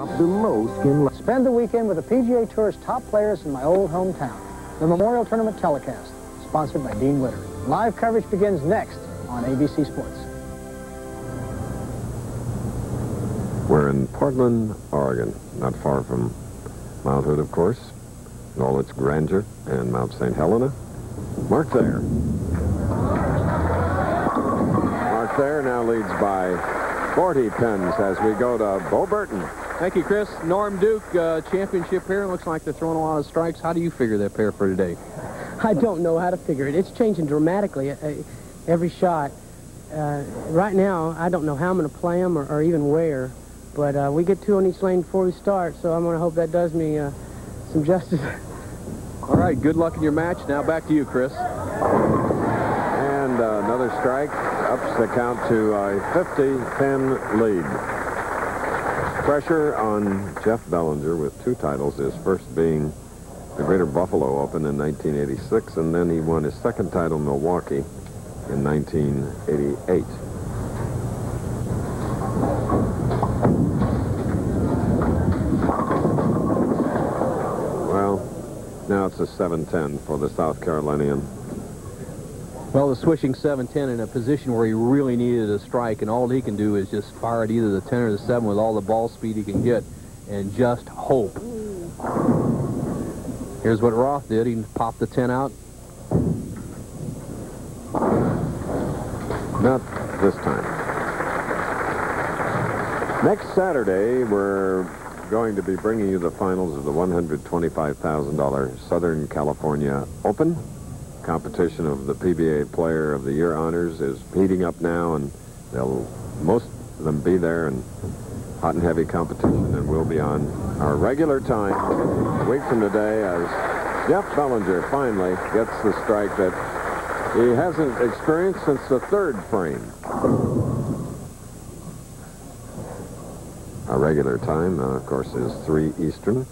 the most in life. Spend the weekend with the PGA Tour's top players in my old hometown. The Memorial Tournament Telecast, sponsored by Dean Witter. Live coverage begins next on ABC Sports. We're in Portland, Oregon, not far from Mount Hood, of course, in all its grandeur, and Mount St. Helena. Mark Thayer. Mark Thayer now leads by 40 pins as we go to Bo Burton. Thank you, Chris. Norm Duke, championship pair. Looks like they're throwing a lot of strikes. How do you figure that pair for today? I don't know how to figure it. It's changing dramatically every shot. Right now, I don't know how I'm going to play them or even where. But we get two on each lane before we start, so I'm going to hope that does me some justice. All right, good luck in your match. Now back to you, Chris. And another strike ups the count to a 50-pin lead. Pressure on Jeff Bellinger with 2 titles, his first being the Greater Buffalo Open in 1986, and then he won his second title in Milwaukee in 1988. Well, now it's a 7-10 for the South Carolinian. Well, the swishing 7-10 in a position where he really needed a strike, and all he can do is just fire at either the 10 or the 7 with all the ball speed he can get and just hope. Here's what Roth did. He popped the 10 out. Not this time. Next Saturday, we're going to be bringing you the finals of the $125,000 Southern California Open. Competition of the PBA Player of the Year honors is heating up now, and most of them be there in hot and heavy competition, and we'll be on our regular time a week from today as Jeff Bellinger finally gets the strike that he hasn't experienced since the 3rd frame. Our regular time, of course, is 3 Eastern.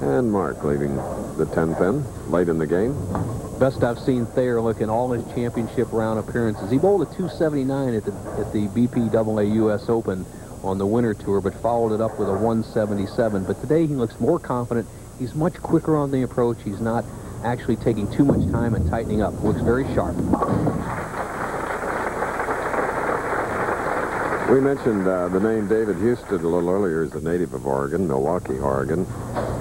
And Mark leading the 10 pin late in the game. Best I've seen Thayer look in all his championship round appearances. He bowled a 279 at the BPAA US Open on the winter tour, but followed it up with a 177. But today he looks more confident. He's much quicker on the approach. He's not actually taking too much time and tightening up. Looks very sharp. We mentioned the name David Houston a little earlier. He's a native of Oregon, Milwaukee, Oregon,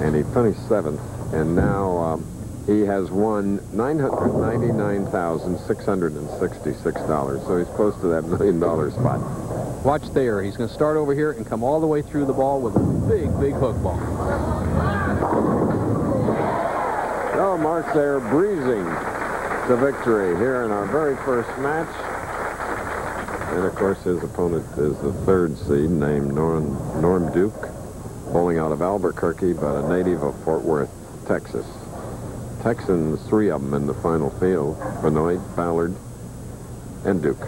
and he finished 7th. And now he has won $999,666. So he's close to that $1 million spot. Watch Thayer. He's going to start over here and come all the way through the ball with a big, big hook ball. Oh, Mark Thayer breezing to victory here in our very first match. And, of course, his opponent is the 3rd seed named Norm Duke, bowling out of Albuquerque, but a native of Fort Worth, Texas. Texans, 3 of them in the final field, Benoit, Ballard, and Duke.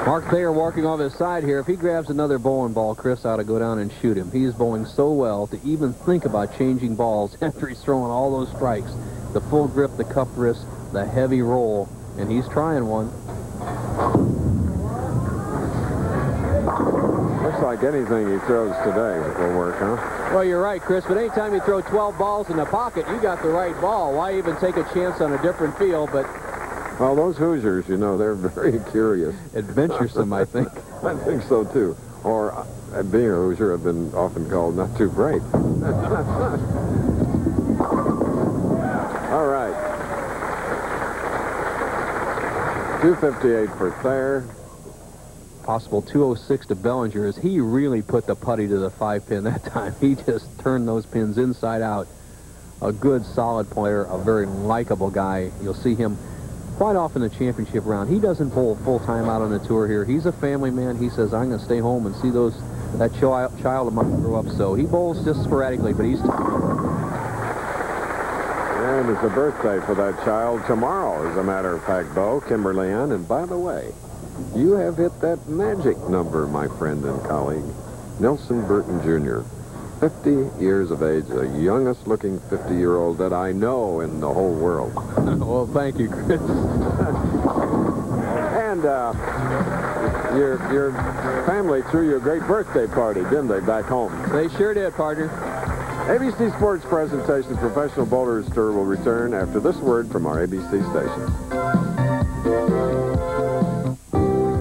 Mark Thayer walking off his side here. If he grabs another bowling ball, Chris ought to go down and shoot him. He is bowling so well to even think about changing balls after he's throwing all those strikes. The full grip, the cupped wrist, the heavy roll, and he's trying one. Looks like anything he throws today will work, huh? Well, you're right, Chris, but anytime you throw 12 balls in the pocket, you got the right ball. Why even take a chance on a different field? But well, those Hoosiers, you know, they're very curious. Adventuresome, I think. I think so, too. Or, being a Hoosier, I've been often called not too bright. All right. 258 for Thayer. Possible 206 to Bellinger as he really put the putty to the 5-pin that time. He just turned those pins inside out. A good, solid player, a very likable guy. You'll see him quite often in the championship round. He doesn't bowl full-time out on the tour here. He's a family man. He says, I'm going to stay home and see that child of mine grow up. So he bowls just sporadically, but he's... And it's a birthday for that child tomorrow, as a matter of fact, Bo, Kimberly Ann. And by the way, You have hit that magic number, my friend and colleague, Nelson Burton Jr. 50 years of age, the youngest looking 50-year-old that I know in the whole world. Well, thank you, Chris. And your family threw you a great birthday party, didn't they, back home? They sure did, partner. ABC Sports Presentations Professional Bowlers Tour will return after this word from our ABC station.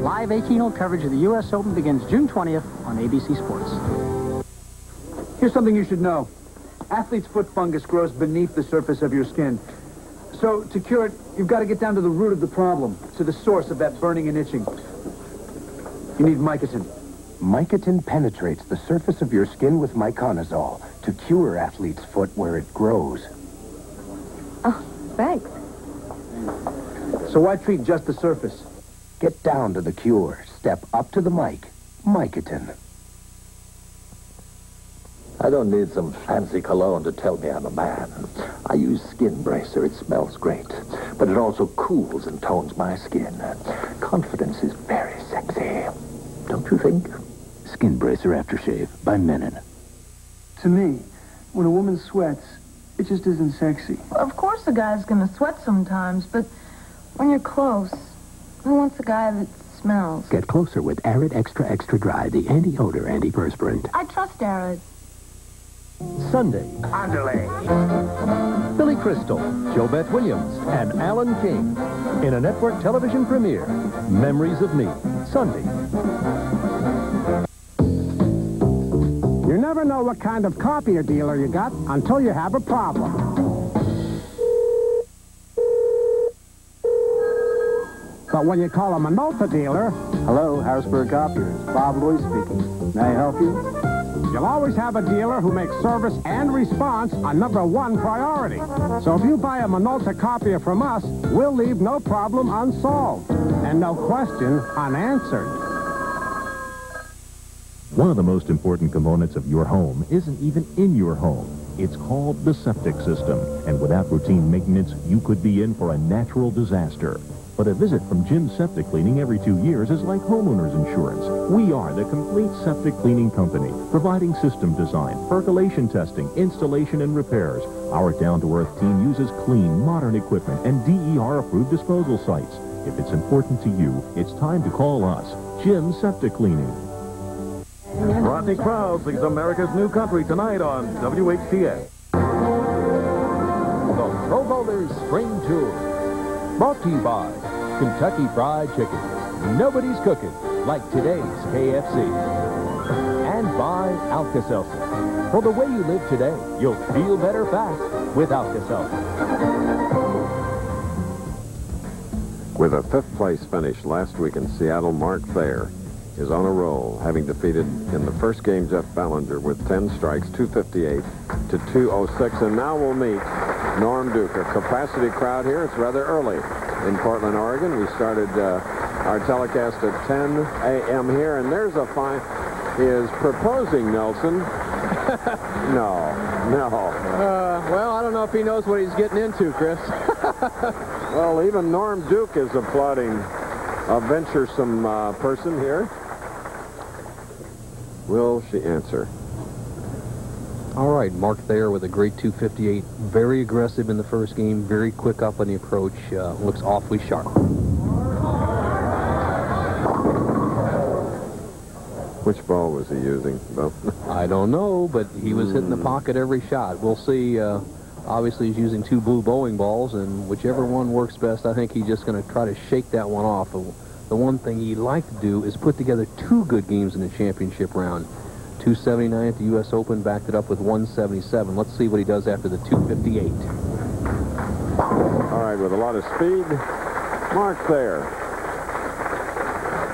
Live 18-hole coverage of the U.S. Open begins June 20th on ABC Sports. Here's something you should know. Athlete's foot fungus grows beneath the surface of your skin. So to cure it, you've got to get down to the root of the problem, to the source of that burning and itching. You need Mycotin. Mycotin penetrates the surface of your skin with miconazole to cure athlete's foot where it grows. Oh, thanks. So why treat just the surface? Get down to the cure. Step up to the mic. Mycotin. I don't need some fancy cologne to tell me I'm a man. I use Skin Bracer. It smells great, but it also cools and tones my skin. Confidence is very sexy. Don't you think? Skin Bracer Aftershave by Menon. To me, when a woman sweats, it just isn't sexy. Well, of course a guy's gonna sweat sometimes, but when you're close, who wants a guy that smells? Get closer with Arid Extra Extra Dry, the anti-odor antiperspirant. I trust Arid. Sunday. Billy Crystal, JoBeth Williams, and Alan King in a network television premiere. Memories of Me. Sunday. You never know what kind of copier dealer you got until you have a problem. But when you call a Minolta dealer... Hello, Harrisburg Copiers. Bob Benoit speaking. May I help you? You'll always have a dealer who makes service and response a #1 priority. So if you buy a Minolta copier from us, we'll leave no problem unsolved and no question unanswered. One of the most important components of your home isn't even in your home. It's called the septic system. And without routine maintenance, you could be in for a natural disaster. But a visit from Jim's Septic Cleaning every 2 years is like homeowner's insurance. We are the complete septic cleaning company, providing system design, percolation testing, installation, and repairs. Our down-to-earth team uses clean, modern equipment and DER-approved disposal sites. If it's important to you, it's time to call us, Jim's Septic Cleaning. Rodney Crowell sings America's New Country tonight on WHTA. The Pro Bowlers Spring Tour. Brought to you by Kentucky Fried Chicken. Nobody's cooking like today's KFC. And by Alka-Seltzer. For the way you live today, you'll feel better fast with Alka-Seltzer. With a 5th place finish last week in Seattle, Mark Thayer is on a roll, having defeated in the first game Jeff Bellinger with 10 strikes, 258 to 206. And now we'll meet Norm Duke. A capacity crowd here. It's rather early in Portland, Oregon. We started our telecast at 10 a.m. here, and there's a fine. He is proposing, Nelson. No. Well, I don't know if he knows what he's getting into, Chris. Well, even Norm Duke is applauding a venturesome person here. Will she answer? All right, Mark Thayer with a great 258. Very aggressive in the first game. Very quick up on the approach. Looks awfully sharp. Which ball was he using, Bo? I don't know, but he was hitting the pocket every shot. We'll see. Obviously, he's using 2 blue bowling balls, and whichever one works best, I think he's just going to try to shake that one off. The one thing he'd like to do is put together 2 good games in the championship round. 279 at the U.S. Open, backed it up with 177. Let's see what he does after the 258. All right, with a lot of speed, Mark Thayer.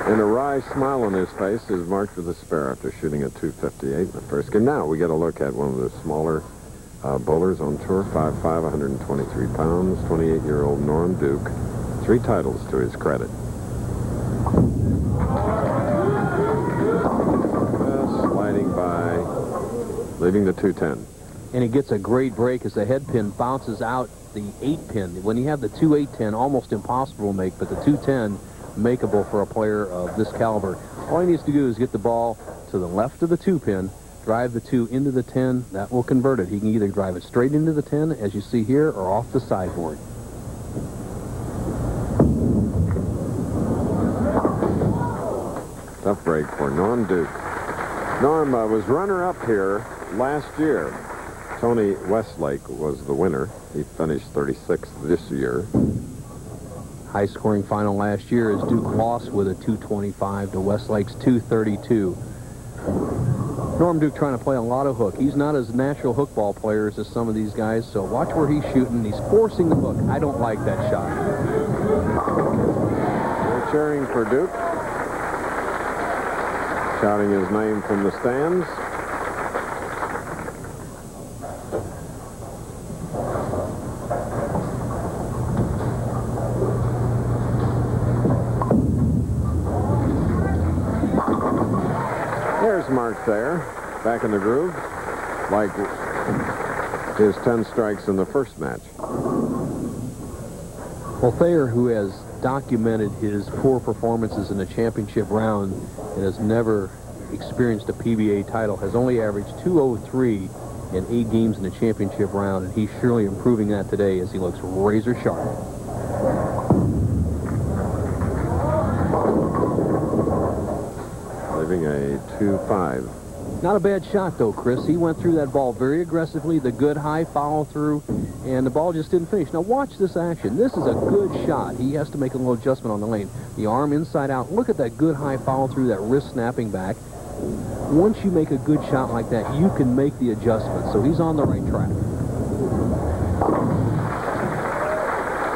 And a wry smile on his face is marked with a spare after shooting a 258 in the first game. Now we get a look at one of the smaller bowlers on tour, 5'5", 123 pounds, 28-year-old Norm Duke. 3 titles to his credit. Sliding by, leaving the 210. And he gets a great break as the head pin bounces out the 8 pin. When you have the 2-8-10, almost impossible to make, but the 210 makeable for a player of this caliber. All he needs to do is get the ball to the left of the 2-pin, drive the 2 into the 10. That will convert it. He can either drive it straight into the 10, as you see here, or off the sideboard. Tough break for Norm Duke. Norm was runner-up here last year. Tony Westlake was the winner. He finished 36th this year. High-scoring final last year as Duke lost with a 225 to Westlake's 232. Norm Duke trying to play a lot of hook. He's not as natural hook ball players as some of these guys, so watch where he's shooting. He's forcing the hook. I don't like that shot. They're cheering for Duke. Shouting his name from the stands. There's Mark Thayer, back in the groove, like his 10 strikes in the first match. Well, Thayer, who has documented his poor performances in the championship round and has never experienced a PBA title, has only averaged 203 in 8 games in the championship round, and he's surely improving that today as he looks razor sharp. Leaving a 2-5. Not a bad shot, though, Chris. He went through that ball very aggressively, the good high follow-through, and the ball just didn't finish. Now, watch this action. This is a good shot. He has to make a little adjustment on the lane. The arm inside out. Look at that good high follow-through, that wrist snapping back. Once you make a good shot like that, you can make the adjustment. So he's on the right track.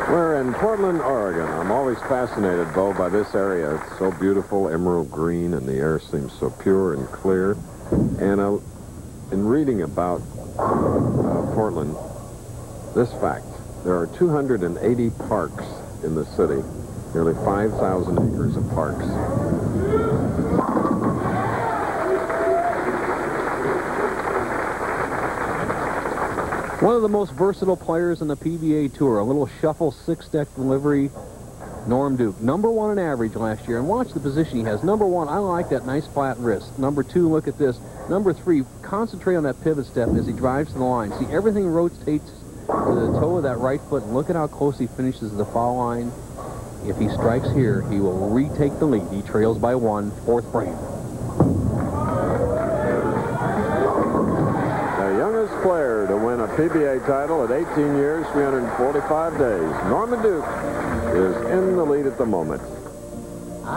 We're in Portland, Oregon. I'm always fascinated, Bo, by this area. It's so beautiful, emerald green, and the air seems so pure and clear. And in reading about Portland, this fact, there are 280 parks in the city, nearly 5,000 acres of parks. One of the most versatile players in the PBA Tour, a little shuffle 6-deck delivery, Norm Duke. #1 in average last year, and watch the position he has. #1, I like that nice flat wrist. #2, look at this. #3, concentrate on that pivot step as he drives to the line. See, everything rotates to the toe of that right foot, and look at how close he finishes the foul line. If he strikes here, he will retake the lead. He trails by 1, 4th frame. The youngest player to win a PBA title at 18 years, 345 days. Norman Duke is in the lead at the moment.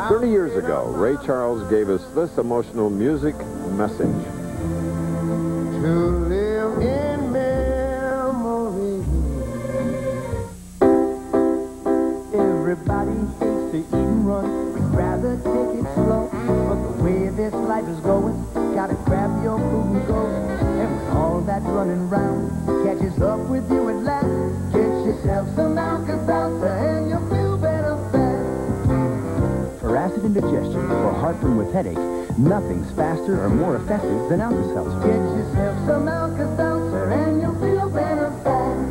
30 years ago, Ray Charles gave us this emotional music message. To live in memory. Everybody hates to eat and run. We'd rather take it slow. But the way this life is going, gotta grab your food and go. And when all that running round catches up with you at last, get yourself some Alka-Seltzer and you'll feel better fast. For acid indigestion or heartburn with headache, nothing's faster or more effective than Alka-Seltzer. Get yourself some Alka-Seltzer and you'll feel better fast.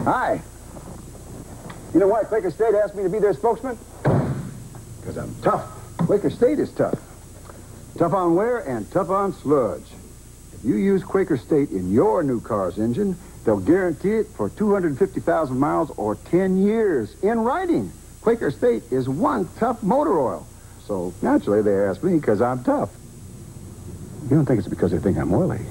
Hi. You know why Quaker State asked me to be their spokesman? Because I'm tough. Quaker State is tough. Tough on wear and tough on sludge. If you use Quaker State in your new car's engine, they'll guarantee it for 250,000 miles or 10 years in writing. Quaker State is one tough motor oil. So naturally they asked me because I'm tough. You don't think it's because they think I'm oily?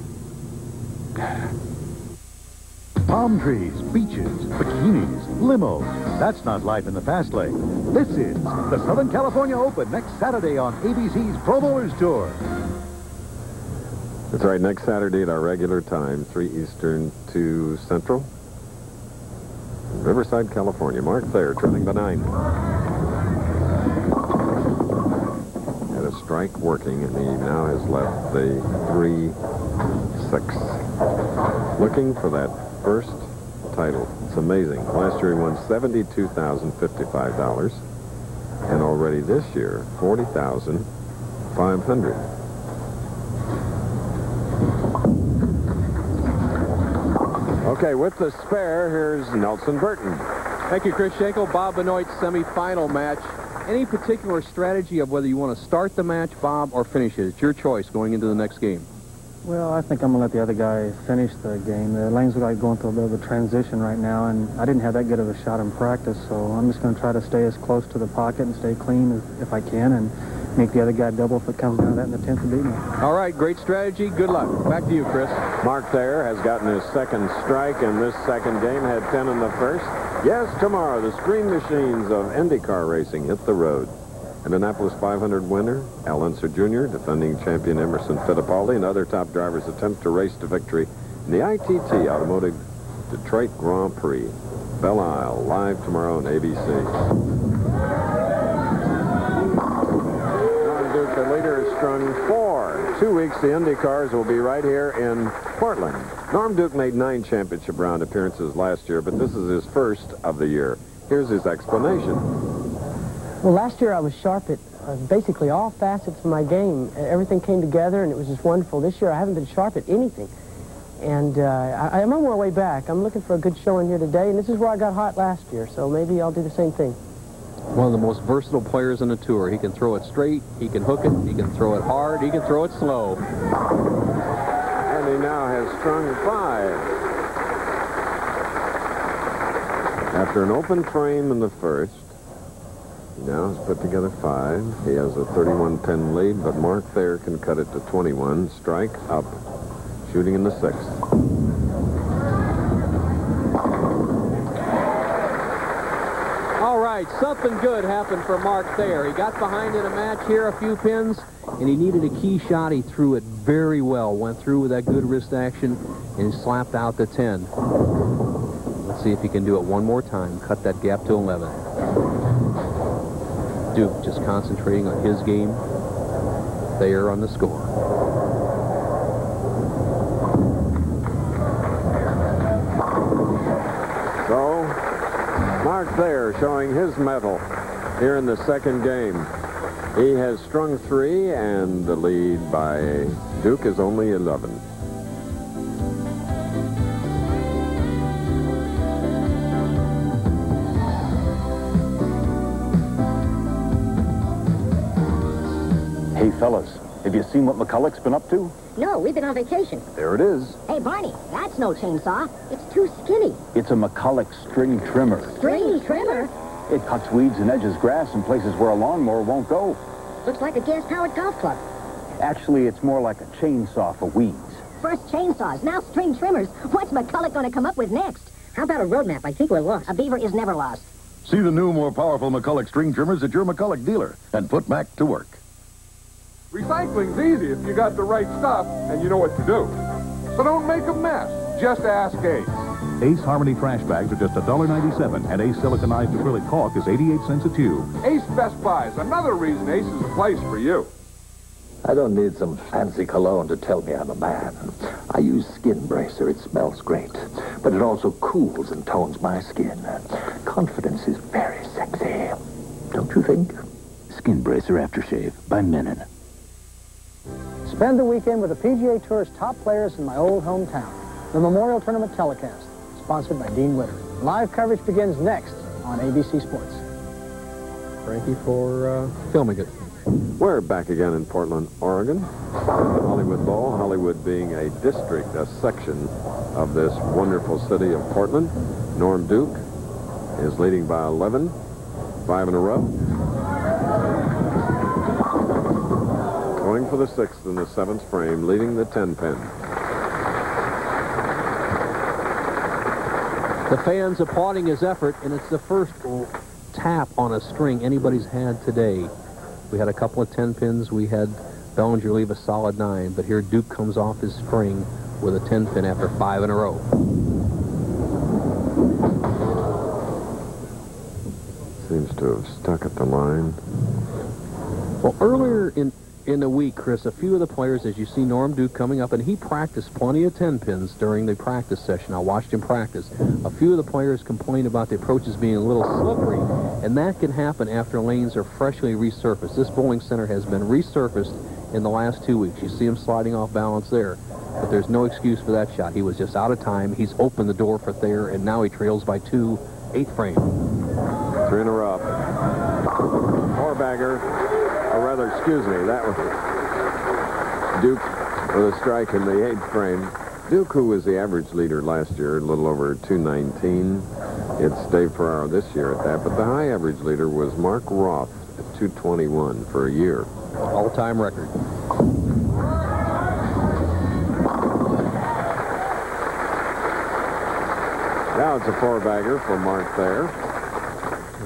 Palm trees, beaches, bikinis, limos. That's not life in the fast lane. This is the Southern California Open next Saturday on ABC's Pro Bowlers Tour. That's right, next Saturday at our regular time, 3 Eastern, 2 Central. Riverside, California. Mark Thayer trailing the 9. Had a strike working, and he now has left the 3-6. Looking for that first title. It's amazing. Last year he won $72,055, and already this year, $40,500. Okay, with the spare, here's Nelson Burton. Thank you, Chris Schenkel. Bob Benoit's semifinal match. Any particular strategy of whether you want to start the match, Bob, or finish it? It's your choice going into the next game. Well, I think I'm going to let the other guy finish the game. The lanes look like going through a bit of a transition right now, and I didn't have that good of a shot in practice, so I'm just going to try to stay as close to the pocket and stay clean if I can, and make the other guy double if it comes down to that in the 10th to beat me. All right, great strategy. Good luck. Back to you, Chris. Mark Thayer has gotten his second strike in this second game, had 10 in the first. Yes, tomorrow, the Screen Machines of IndyCar racing hit the road. Indianapolis 500 winner, Al Unser Jr., defending champion Emerson Fittipaldi, and other top drivers attempt to race to victory in the ITT Automotive Detroit Grand Prix. Belle Isle, live tomorrow on ABC. Norm Duke, the leader, is strung 4. 2 weeks, the Indy cars will be right here in Portland. Norm Duke made 9 championship round appearances last year, but this is his first of the year. Here's his explanation. Well, last year I was sharp at basically all facets of my game. Everything came together, and it was just wonderful. This year I haven't been sharp at anything. And I'm on my way back. I'm looking for a good showing here today, and this is where I got hot last year, so maybe I'll do the same thing. One of the most versatile players in the tour. He can throw it straight, he can hook it, he can throw it hard, he can throw it slow. And he now has strung 5. After an open frame in the first, he now has put together 5. He has a 31-pin lead, but Mark Thayer can cut it to 21. Strike up, shooting in the 6th. All right, something good happened for Mark Thayer. He got behind in a match here, a few pins, and he needed a key shot. He threw it very well, went through with that good wrist action, and slapped out the 10. Let's see if he can do it one more time, cut that gap to 11. Duke just concentrating on his game. Thayer on the score. So, Mark Thayer showing his mettle here in the second game. He has strung 3, and the lead by Duke is only 11. Hey, fellas, have you seen what McCulloch's been up to? No, we've been on vacation. There it is. Hey, Barney, that's no chainsaw. It's too skinny. It's a McCulloch string trimmer. String trimmer? It cuts weeds and edges grass in places where a lawnmower won't go. Looks like a gas-powered golf club. Actually, it's more like a chainsaw for weeds. First chainsaws, now string trimmers. What's McCulloch going to come up with next? How about a roadmap? I think we're lost. A beaver is never lost. See the new, more powerful McCulloch string trimmers at your McCulloch dealer and put Mac to work. Recycling's easy if you got the right stuff and you know what to do. So don't make a mess. Just ask Ace. Ace Harmony trash bags are just $1.97, and Ace siliconized acrylic caulk is 88 cents a tube. Ace Best Buy is another reason Ace is a place for you. I don't need some fancy cologne to tell me I'm a man. I use Skin Bracer. It smells great, but it also cools and tones my skin. Confidence is very sexy. Don't you think? Skin Bracer Aftershave by Menon. Spend the weekend with the PGA Tour's top players in my old hometown. The Memorial Tournament Telecast, sponsored by Dean Witter. Live coverage begins next on ABC Sports. Thank you for filming it. We're back again in Portland, Oregon. Hollywood Bowl, Hollywood being a district, a section of this wonderful city of Portland. Norm Duke is leading by 11, 5 in a row. Going for the 6th in the 7th frame, leading the 10-pin. The fans applauding his effort, and it's the first tap on a string anybody's had today. We had a couple of 10-pins. We had Bellinger leave a solid 9, but here Duke comes off his string with a 10-pin after 5 in a row. Seems to have stuck at the line. Well, earlier in the week, Chris, a few of the players, as you see Norm Duke coming up, and he practiced plenty of 10-pins during the practice session. I watched him practice. A few of the players complained about the approaches being a little slippery, and that can happen after lanes are freshly resurfaced. This bowling center has been resurfaced in the last 2 weeks. You see him sliding off balance there, but there's no excuse for that shot. He was just out of time. He's opened the door for Thayer, and now he trails by 2 8th frame. 3 in a row. 4-bagger, or rather, excuse me, that was Duke with a strike in the 8th frame. Duke, who was the average leader last year, a little over 219. It's Dave Ferraro this year at that, but the high average leader was Mark Roth at 221 for a year. All-time record. Now it's a 4-bagger for Mark Thayer.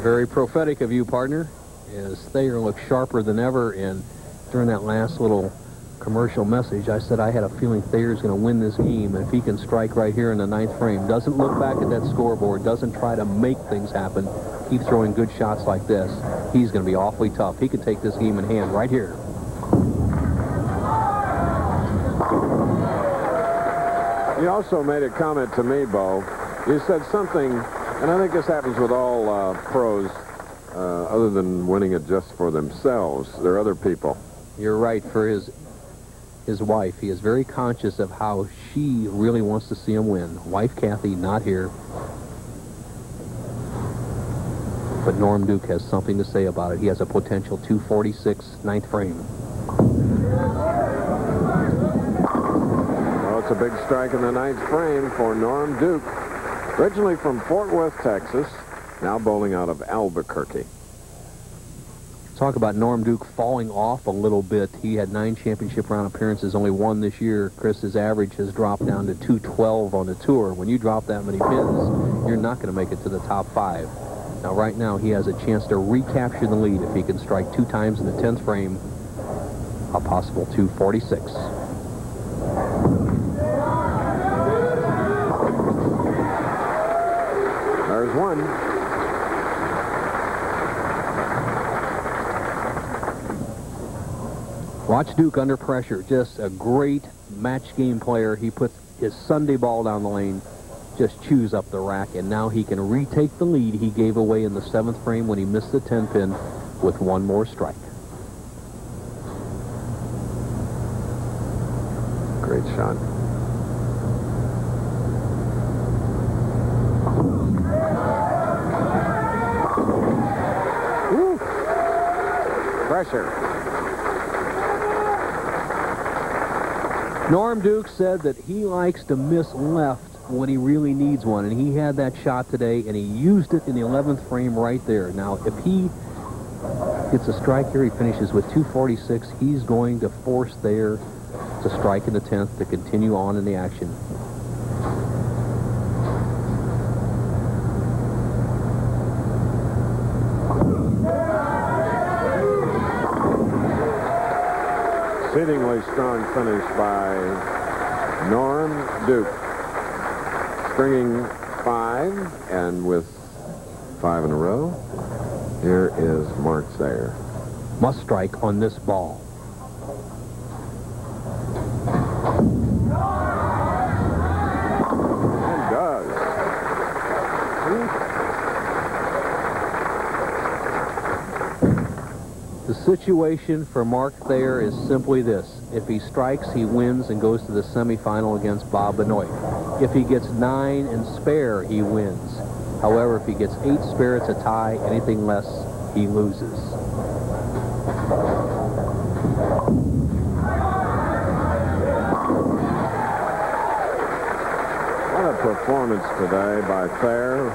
Very prophetic of you, partner, as Thayer looks sharper than ever, and during that last little commercial message, I said I had a feeling Thayer's going to win this game, and if he can strike right here in the 9th frame, doesn't look back at that scoreboard, doesn't try to make things happen, keep throwing good shots like this, he's going to be awfully tough. He can take this game in hand right here. You also made a comment to me, Bo. You said something, and I think this happens with all pros, other than winning it just for themselves. There are other people. You're right. For his wife, he is very conscious of how she really wants to see him win. Wife Kathy not here. But Norm Duke has something to say about it. He has a potential 246 9th frame. Well, it's a big strike in the 9th frame for Norm Duke. Originally from Fort Worth, Texas, now bowling out of Albuquerque. Talk about Norm Duke falling off a little bit. He had 9 championship round appearances, only 1 this year. Chris's average has dropped down to 212 on the tour. When you drop that many pins, you're not going to make it to the top 5. Now, right now, he has a chance to recapture the lead if he can strike 2 times in the 10th frame, a possible 246. There's one. Watch Duke under pressure. Just a great match game player. He puts his Sunday ball down the lane, just chews up the rack, and now he can retake the lead he gave away in the 7th frame when he missed the 10-pin with 1 more strike. Great shot. Woo. Pressure. Norm Duke said that he likes to miss left when he really needs one, and he had that shot today, and he used it in the 11th frame right there. Now, if he gets a strike here, he finishes with 246. He's going to force Thayer to strike in the 10th to continue on in the action. Exceedingly strong finish by Norm Duke. Stringing 5, and with 5 in a row, here is Mark Thayer. Must strike on this ball. And does. The situation for Mark Thayer is simply this. If he strikes, he wins and goes to the semifinal against Bob Benoit. If he gets 9 and spare, he wins. However, if he gets 8 spare, it's a tie. Anything less, he loses. What a performance today by Thayer.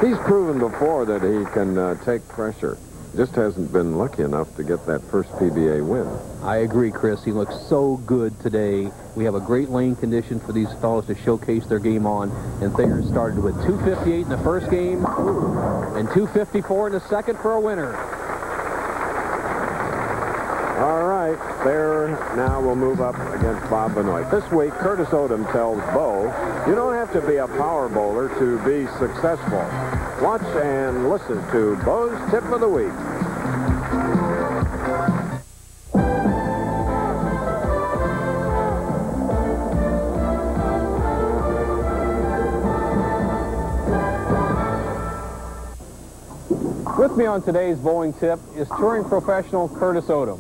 He's proven before that he can take pressure. Just hasn't been lucky enough to get that first PBA win. I agree, Chris. He looks so good today. We have a great lane condition for these fellows to showcase their game on. And Thayer started with 258 in the first game and 254 in the second for a winner. All right, Thayer now will move up against Bob Benoit. This week, Curtis Odom tells Bo, you don't have to be a power bowler to be successful. Watch and listen to Bo's Tip of the Week. With me on today's bowling tip is touring professional Curtis Odom.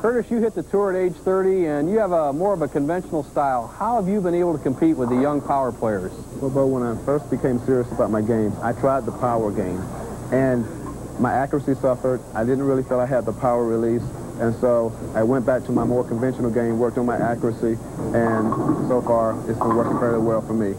Curtis, you hit the tour at age 30, and you have more of a conventional style. How have you been able to compete with the young power players? Well, Bo, when I first became serious about my game, I tried the power game, and my accuracy suffered. I didn't really feel I had the power release, and so I went back to my more conventional game, worked on my accuracy, and so far it's been working fairly well for me.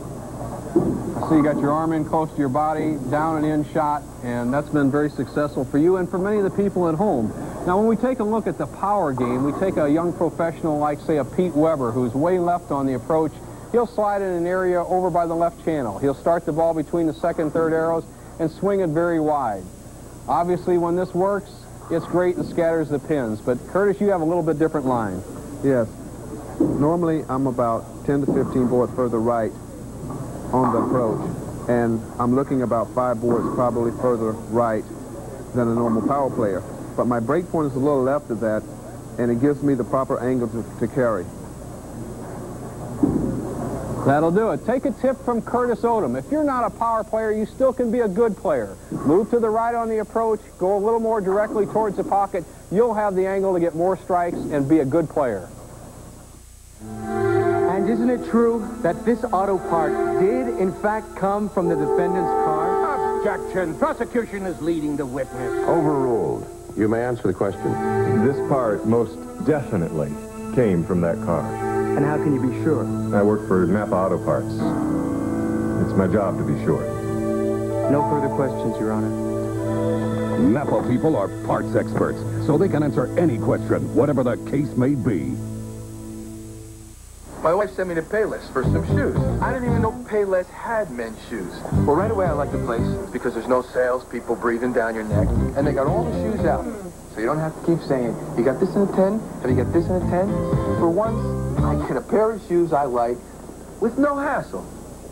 So you got your arm in close to your body, down and in shot, and that's been very successful for you and for many of the people at home. Now, when we take a look at the power game, we take a young professional like, say, a Pete Weber, who's way left on the approach. He'll slide in an area over by the left channel. He'll start the ball between the second and third arrows and swing it very wide. Obviously, when this works, it's great and scatters the pins. But, Curtis, you have a little bit different line. Yes. Normally, I'm about 10 to 15 boards further right on the approach, and I'm looking about 5 boards probably further right than a normal power player. But my break point is a little left of that, and it gives me the proper angle to carry. That'll do it. Take a tip from Curtis Odom. If you're not a power player, you still can be a good player. Move to the right on the approach, go a little more directly towards the pocket. You'll have the angle to get more strikes and be a good player. And isn't it true that this auto part did, in fact, come from the defendant's car? Objection. Prosecution is leading the witness. Overruled. You may answer the question. This part most definitely came from that car. And how can you be sure? I work for Napa Auto Parts. It's my job to be sure. No further questions, Your Honor. Napa people are parts experts, so they can answer any question, whatever the case may be. My wife sent me to Payless for some shoes. I didn't even know Payless had men's shoes. Well, right away I like the place because there's no salespeople breathing down your neck, and they got all the shoes out. So you don't have to keep saying, you got this in a 10? Have you got this in a 10? For once, I get a pair of shoes I like with no hassle.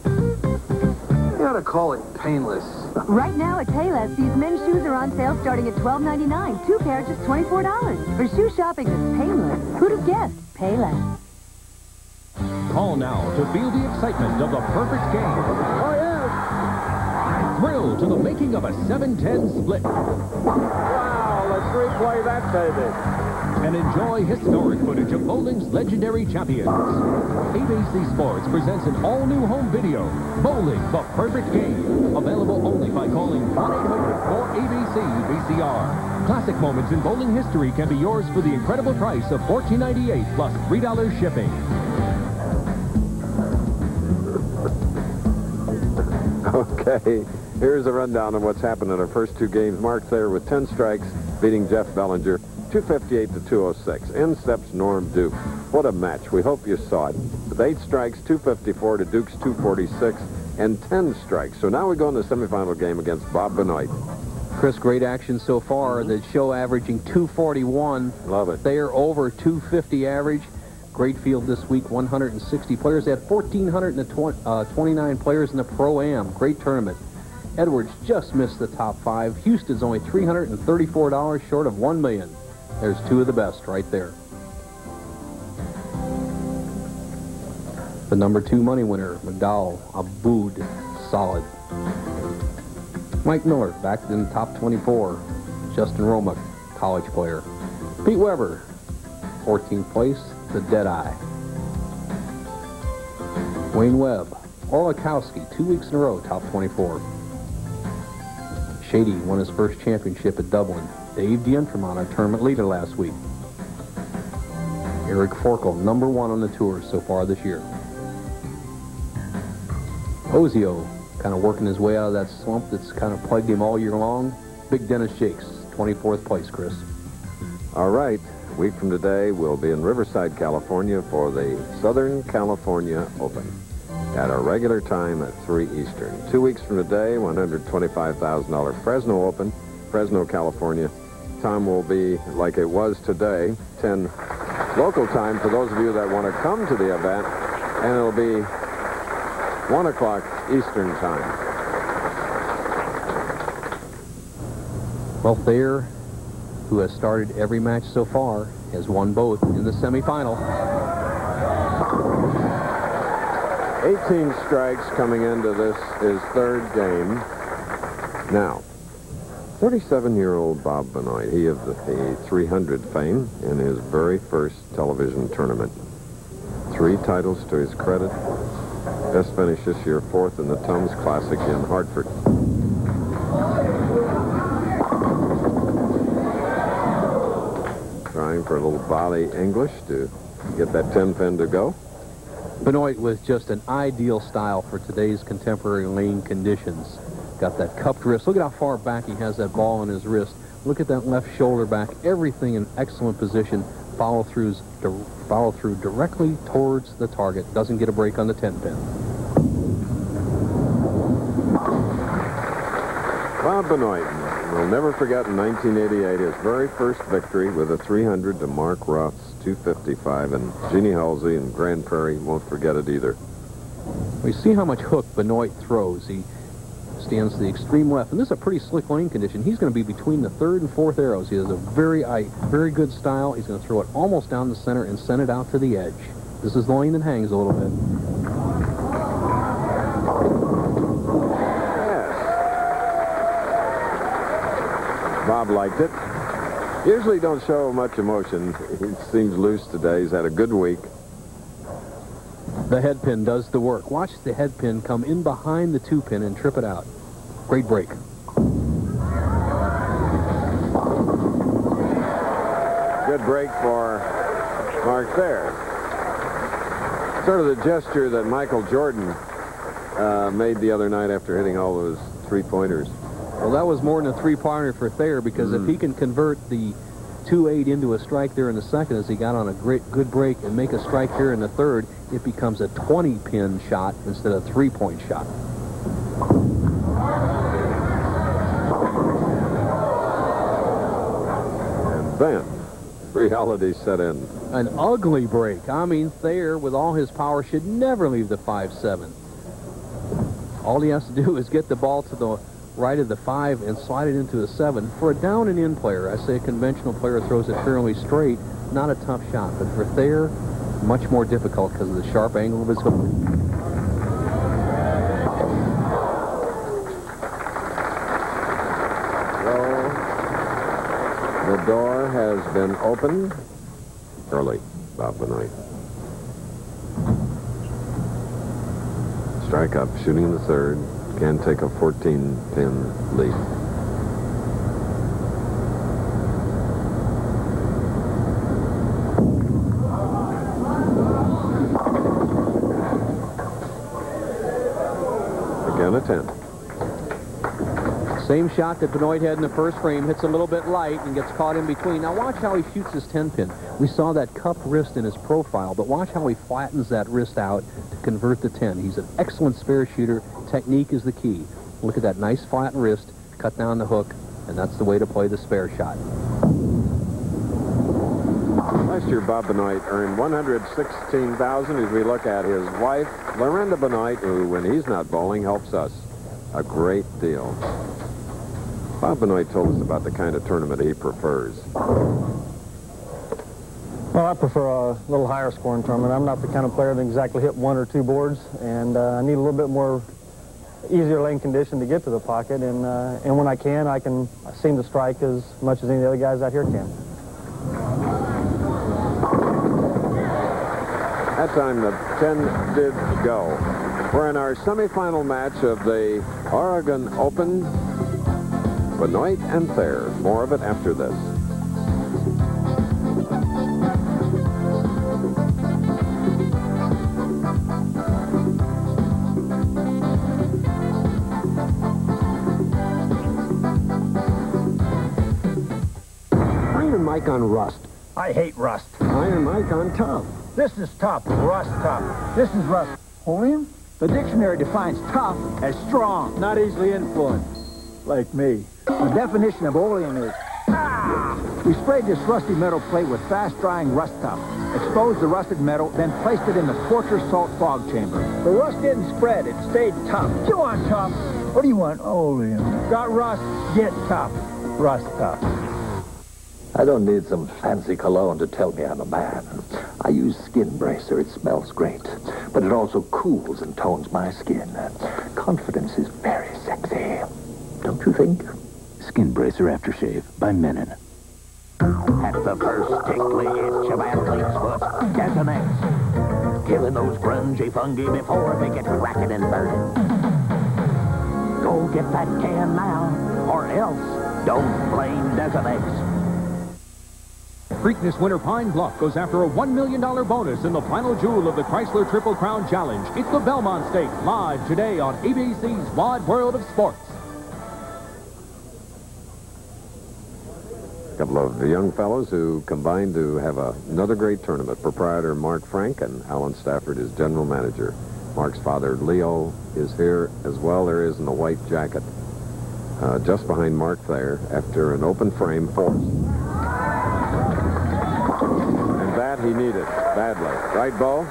You ought to call it painless. Right now at Payless, these men's shoes are on sale starting at $12.99. 2 pairs just $24. For shoe shopping that's painless, who'd have guessed? Payless. Call now to feel the excitement of the perfect game. Oh, yes. Thrill to the making of a 7-10 split. Wow, let's replay that, baby. And enjoy historic footage of bowling's legendary champions. ABC Sports presents an all-new home video, Bowling, the Perfect Game. Available only by calling 1-800-4ABC-VCR. Classic moments in bowling history can be yours for the incredible price of $14.98 plus $3 shipping. Okay, here's a rundown of what's happened in our first 2 games. Mark Thayer with 10 strikes, beating Jeff Bellinger, 258 to 206. In steps Norm Duke. What a match. We hope you saw it. With 8 strikes, 254 to Duke's 246, and 10 strikes. So now we go in the semifinal game against Bob Benoit. Chris, great action so far. The show averaging 241. Love it. Thayer over 250 average. Great field this week, 160 players. They had 1,429 players in the Pro-Am. Great tournament. Edwards just missed the top 5. Houston's only $334 short of $1 million. There's 2 of the best right there. The number 2 money winner, McDowell, Abood, solid. Mike Miller, back in the top 24. Justin Romick, college player. Pete Weber, 14th place. The Deadeye. Wayne Webb, Orlikowski, 2 weeks in a row, top 24. Shady won his first championship at Dublin. Dave Dientremont, our tournament leader last week. Eric Forkel, number 1 on the tour so far this year. Ozio, kind of working his way out of that slump that's kind of plagued him all year long. Big Dennis Jakes, 24th place, Chris. All right. A week from today, we'll be in Riverside, California for the Southern California Open at our regular time at 3 Eastern. 2 weeks from today, $125,000 Fresno Open, Fresno, California. Time will be like it was today, 10 local time for those of you that want to come to the event, and it'll be 1 o'clock Eastern time. Well, Thayer, who has started every match so far, has won both in the semifinal. 18 strikes coming into this, his 3rd game. Now, 37-year-old Bob Benoit, he of the 300 fame in his very first television tournament. 3 titles to his credit. Best finish this year, 4th in the Tums Classic in Hartford. Trying for a little volley English to get that 10-pin to go. Benoit was just an ideal style for today's contemporary lane conditions. Got that cupped wrist. Look at how far back he has that ball in his wrist. Look at that left shoulder back. Everything in excellent position. Follow through directly towards the target. Doesn't get a break on the 10-pin. Bob Benoit will never forget in 1988 his very first victory with a 300 to Mark Roth's 255, and Jeannie Halsey and Grand Prairie won't forget it either. We see how much hook Benoit throws. He stands to the extreme left, and this is a pretty slick lane condition. He's going to be between the 3rd and 4th arrows. He has a very good style. He's going to throw it almost down the center and send it out to the edge. This is the lane that hangs a little bit. Yes. Bob liked it. Usually don't show much emotion. He seems loose today. He's had a good week. The head pin does the work. Watch the head pin come in behind the 2-pin and trip it out. Great break. Good break for Mark Thayer. Sort of the gesture that Michael Jordan made the other night after hitting all those 3-pointers. Well, that was more than a 3-pointer for Thayer, because if he can convert the 2-8 into a strike there in the 2nd, as he got on a good break, and make a strike here in the 3rd, it becomes a 20-pin shot instead of a 3-point shot. And then reality set in. An ugly break. I mean, Thayer, with all his power, should never leave the 5-7. All he has to do is get the ball to the right of the 5 and slide it into a 7. For a down and in player, I say a conventional player throws it fairly straight, not a tough shot. But for Thayer, much more difficult because of the sharp angle of his hook. So the door has been opened early, Bob Benoit. Strike up, shooting the 3rd. Can take a 14-pin lead. Again a 10. Same shot that Benoit had in the first frame. Hits a little bit light and gets caught in between. Now watch how he shoots his 10-pin. We saw that cupped wrist in his profile, but watch how he flattens that wrist out to convert the 10. He's an excellent spare shooter. Technique is the key. Look at that nice flat wrist, cut down the hook, and that's the way to play the spare shot. Last year, Bob Benoit earned $116,000 as we look at his wife, Lorinda Benoit, who, when he's not bowling, helps us a great deal. Bob Benoit told us about the kind of tournament he prefers. Well, I prefer a little higher scoring tournament. I'm not the kind of player that exactly hit 1 or 2 boards, and I need a little bit more easier lane condition to get to the pocket, and when I seem to strike as much as any of the other guys out here can. That time the 10 did go. We're in our semifinal match of the Oregon Open. Benoit and Thayer. More of it after this. Iron Mike on rust. I hate rust. Iron Mike on tough. This is tough. Rust tough. This is rust. Oleum? The dictionary defines tough as strong, not easily influenced. Like me. The definition of oleum is... We sprayed this rusty metal plate with fast-drying rust tough, exposed the rusted metal, then placed it in the torture salt fog chamber. The rust didn't spread. It stayed tough. You want tough? What do you want? Oleum. Got rust? Get tough. Rust tough. I don't need some fancy cologne to tell me I'm a man. I use Skin Bracer. It smells great, but it also cools and tones my skin. Confidence is very sexy. Don't you think? Skin Bracer Aftershave by Menon. At the first tickly itch of athlete's foot, Desonex. Killing those grungy fungi before they get cracking and burning. Go get that can now, or else don't blame Desonex. Preakness Winter Pine Bluff goes after a $1 million bonus in the final jewel of the Chrysler Triple Crown Challenge. It's the Belmont Stakes, live today on ABC's Wide World of Sports. A couple of young fellows who combined to have another great tournament. Proprietor Mark Frank and Alan Stafford is general manager. Mark's father, Leo, is here as well. There is in the white jacket. Just behind Mark Thayer after an open frame force. And that he needed badly. Right, Bo?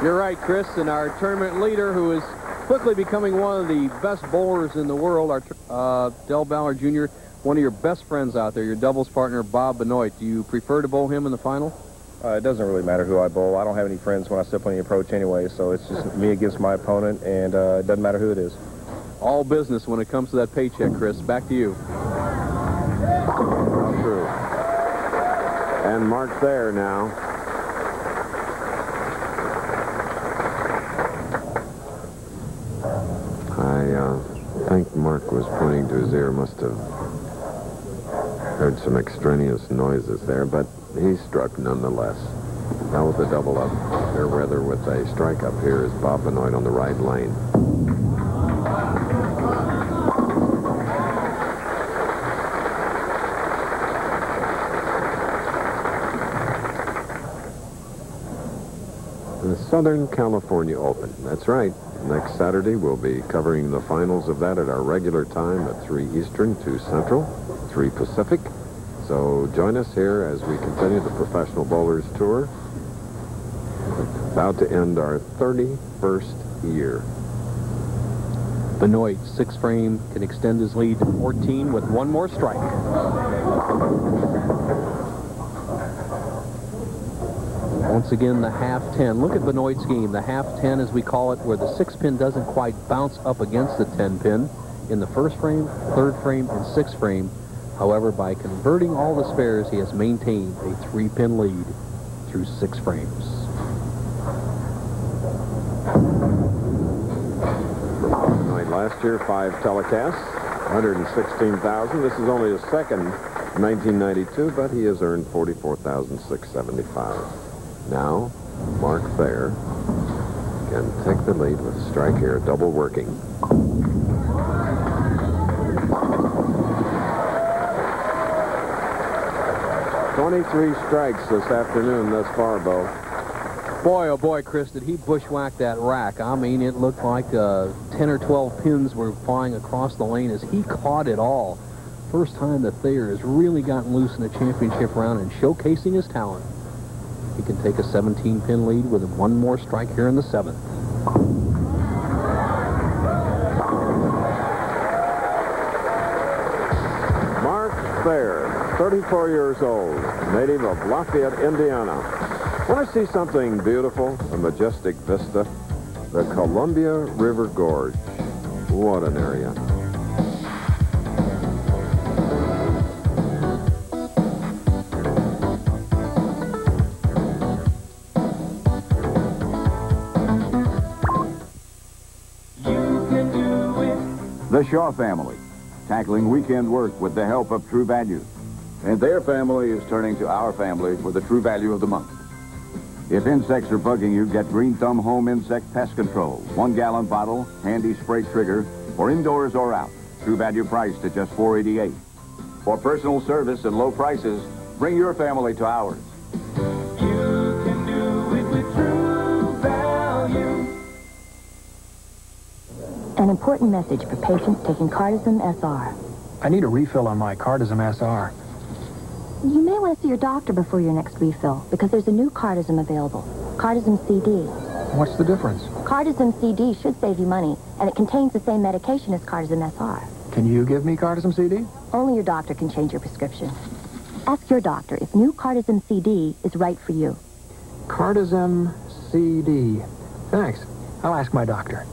You're right, Chris. And our tournament leader, who is quickly becoming one of the best bowlers in the world, our Ballard Jr., one of your best friends out there, your doubles partner, Bob Benoit. Do you prefer to bowl him in the final? It doesn't really matter who I bowl. I don't have any friends when I step on the approach anyway, so it's just me against my opponent, and it doesn't matter who it is. All business when it comes to that paycheck, Chris. Back to you. All true. And Mark Thayer now. I think Mark was pointing to his ear, must have heard some extraneous noises there, but he struck nonetheless. Now with the double up, Fairweather with a strike up. Here is Bob Benoit on the right lane. The Southern California Open. That's right. Next Saturday, we'll be covering the finals of that at our regular time at 3 Eastern, 2 Central, 3 Pacific. So join us here as we continue the Professional Bowlers Tour. About to end our 31st year. Benoit, 6 frame, can extend his lead to 14 with one more strike. Once again, the half 10. Look at Benoit's game, the half 10 as we call it, where the 6-pin doesn't quite bounce up against the 10-pin in the first frame, third frame, and 6th frame. However, by converting all the spares, he has maintained a 3-pin lead through 6 frames. Benoit last year, 5 telecasts, 116,000. This is only his second 1992, but he has earned 44,675. Now, Mark Thayer can take the lead with a strike here, double working. "23 strikes this afternoon thus far, Bo." Boy, oh boy, Chris, did he bushwhack that rack. I mean, it looked like 10 or 12 pins were flying across the lane as he caught it all. First time that Thayer has really gotten loose in a championship round and showcasing his talent. He can take a 17-pin lead with one more strike here in the 7th. Mark Thayer, 34 years old, native of Lafayette, Indiana. Want to see something beautiful, a majestic vista? The Columbia River Gorge. What an area. The Shaw family, tackling weekend work with the help of True Value. And their family is turning to our family for the True Value of the month. If insects are bugging you, get Green Thumb Home Insect Pest Control. 1-gallon bottle, handy spray trigger, for indoors or out. True Value priced at just $4.88. For personal service and low prices, bring your family to ours. You can do it with True Value. An important message for patients taking Cardizem SR. I need a refill on my Cardizem SR. You may want to see your doctor before your next refill, because there's a new Cardizem available. Cardizem CD. What's the difference? Cardizem CD should save you money, and it contains the same medication as Cardizem SR. Can you give me Cardizem CD? Only your doctor can change your prescription. Ask your doctor if new Cardizem CD is right for you. Cardizem CD. Thanks. I'll ask my doctor.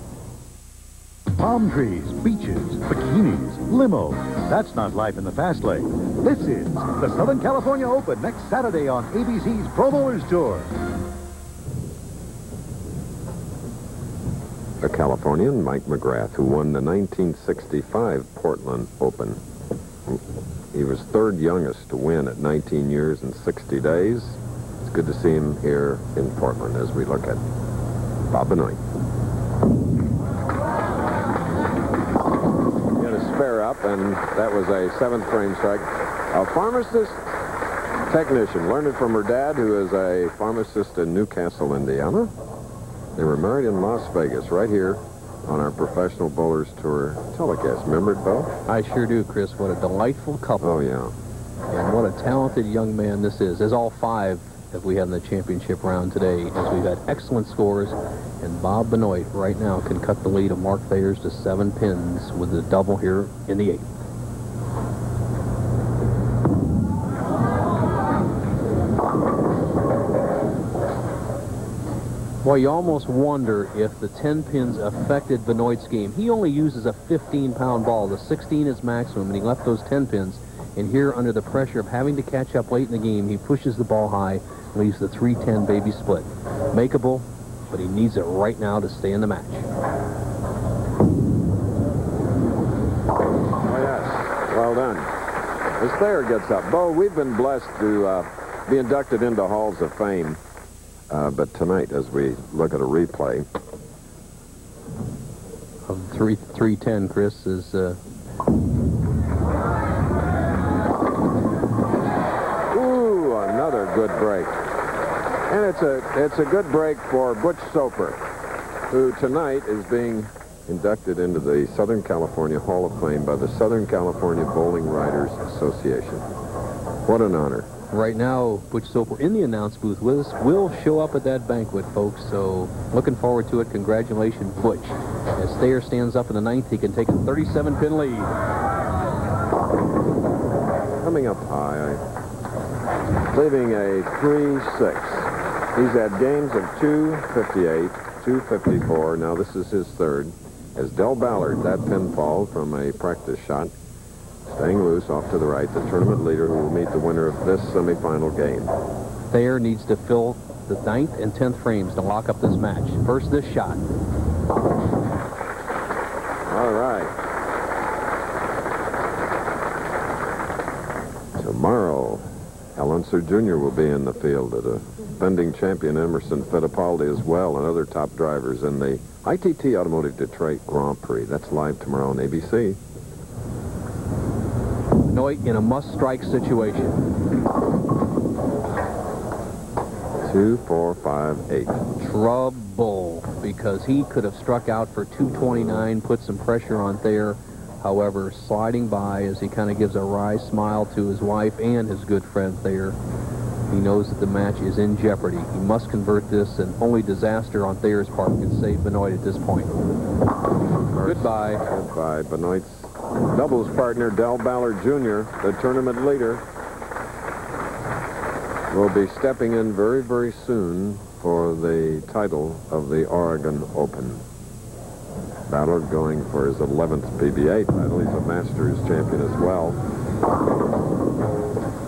palm trees, beaches, bikinis, limos. That's not life in the fast lane. This is the Southern California Open next Saturday on ABC's Pro Bowlers Tour. A Californian, Mike McGrath, who won the 1965 Portland Open. He was third youngest to win at 19 years and 60 days. It's good to see him here in Portland as we look at Bob Benoit. He had a spare up, and that was a 7th frame strike. A pharmacist technician learned it from her dad, who is a pharmacist in Newcastle, Indiana. They were married in Las Vegas, right here on our Professional Bowlers Tour telecast. Remember it, Bo? I sure do, Chris. What a delightful couple. Oh, yeah. And what a talented young man this is, as all 5 that we had in the championship round today, as we've had excellent scores. And Bob Benoit right now can cut the lead of Mark Thayer's to 7 pins with a double here in the 8th. Well, you almost wonder if the 10 pins affected Benoit's game. He only uses a 15-pound ball. The 16 is maximum, and he left those 10 pins. And here, under the pressure of having to catch up late in the game, he pushes the ball high, leaves the 3-10 baby split. Makeable, but he needs it right now to stay in the match. Oh, yes. Well done. As Thayer gets up. Bo, we've been blessed to be inducted into Halls of Fame. But tonight, as we look at a replay of 310, Chris is ooh, another good break. And it's a good break for Butch Soper, who tonight is being inducted into the Southern California Hall of Fame by the Southern California Bowling Writers Association. What an honor. Right now, Butch Soper in the announce booth with us, will show up at that banquet, folks, so looking forward to it. Congratulations, Butch. As Thayer stands up in the 9th, he can take a 37-pin lead. Coming up high, leaving a 3-6. He's had games of 258, 254. Now this is his 3rd. As Del Ballard, that pinfall from a practice shot, staying loose off to the right, the tournament leader who will meet the winner of this semifinal game. Thayer needs to fill the 9th and 10th frames to lock up this match. First, this shot. All right. Tomorrow, Al Unser Jr. will be in the field at a defending champion Emerson Fittipaldi as well, and other top drivers in the ITT Automotive Detroit Grand Prix. That's live tomorrow on ABC. Benoit in a must-strike situation. 2, 4, 5, 8. Trouble, because he could have struck out for 229, put some pressure on Thayer. However, sliding by as he kind of gives a wry smile to his wife and his good friend Thayer. He knows that the match is in jeopardy. He must convert this, and only disaster on Thayer's part can save Benoit at this point. Goodbye. Goodbye. Benoit's doubles partner, Del Ballard Jr., the tournament leader, will be stepping in very, very soon for the title of the Oregon Open. Ballard going for his 11th PBA title. He's a Masters champion as well.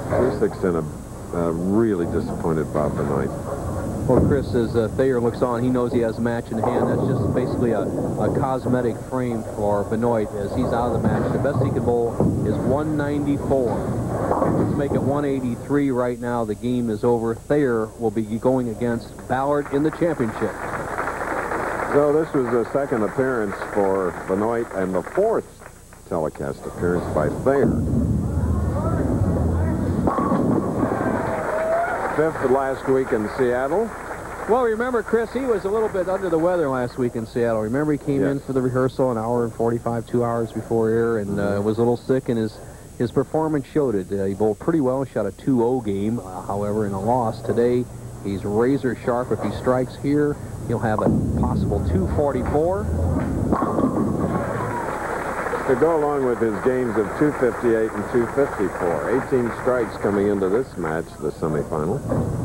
2-6 in a really disappointed Bob Benoit. Well, Chris, as Thayer looks on, he knows he has a match in hand. That's just basically a cosmetic frame for Benoit as he's out of the match. The best he can bowl is 194. Let's make it 183 right now. The game is over. Thayer will be going against Ballard in the championship. So this was the 2nd appearance for Benoit and the 4th telecast appearance by Thayer. 5th last week in Seattle. Well, remember, Chris, he was a little bit under the weather last week in Seattle. Remember, he came in for the rehearsal an hour and 45, 2 hours before air, and was a little sick, and his performance showed it. He bowled pretty well, shot a 2-0 game, however, in a loss. Today, he's razor sharp. If he strikes here, he'll have a possible 244. to go along with his games of 258 and 254. 18 strikes coming into this match, the semifinal.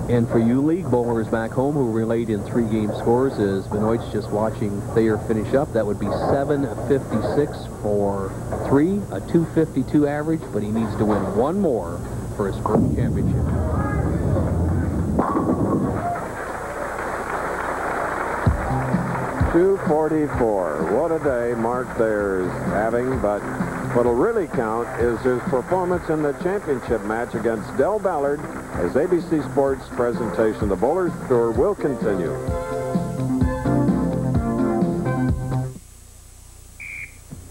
And for you league bowlers back home who relayed in 3-game scores, as Benoit's just watching Thayer finish up, that would be 756 for 3, a 252 average, but he needs to win one more for his first championship. .244. What a day Mark Thayer is having, but what'll really count is his performance in the championship match against Del Ballard, as ABC Sports' presentation of the Bowlers Tour will continue.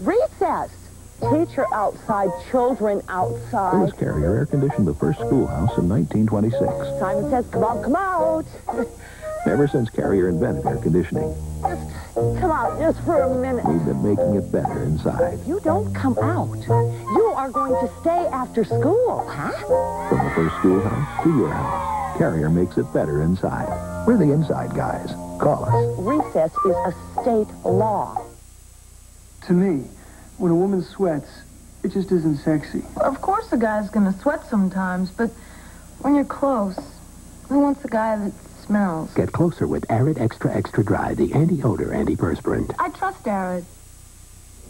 Recess. Teacher outside, children outside. Lewis Carrier air-conditioned the first schoolhouse in 1926. Simon says, come on, come out. Ever since Carrier invented air conditioning, Come out just for a minute. we've been making it better inside. If you don't come out, you are going to stay after school, huh? From the first schoolhouse to your house, Carrier makes it better inside. We're the inside guys. Call us. Recess is a state law. To me, when a woman sweats, it just isn't sexy. Of course a guy's gonna sweat sometimes, but when you're close, who wants a guy that smells? Get closer with Arid Extra Extra Dry, the anti-odor antiperspirant. I trust Arid.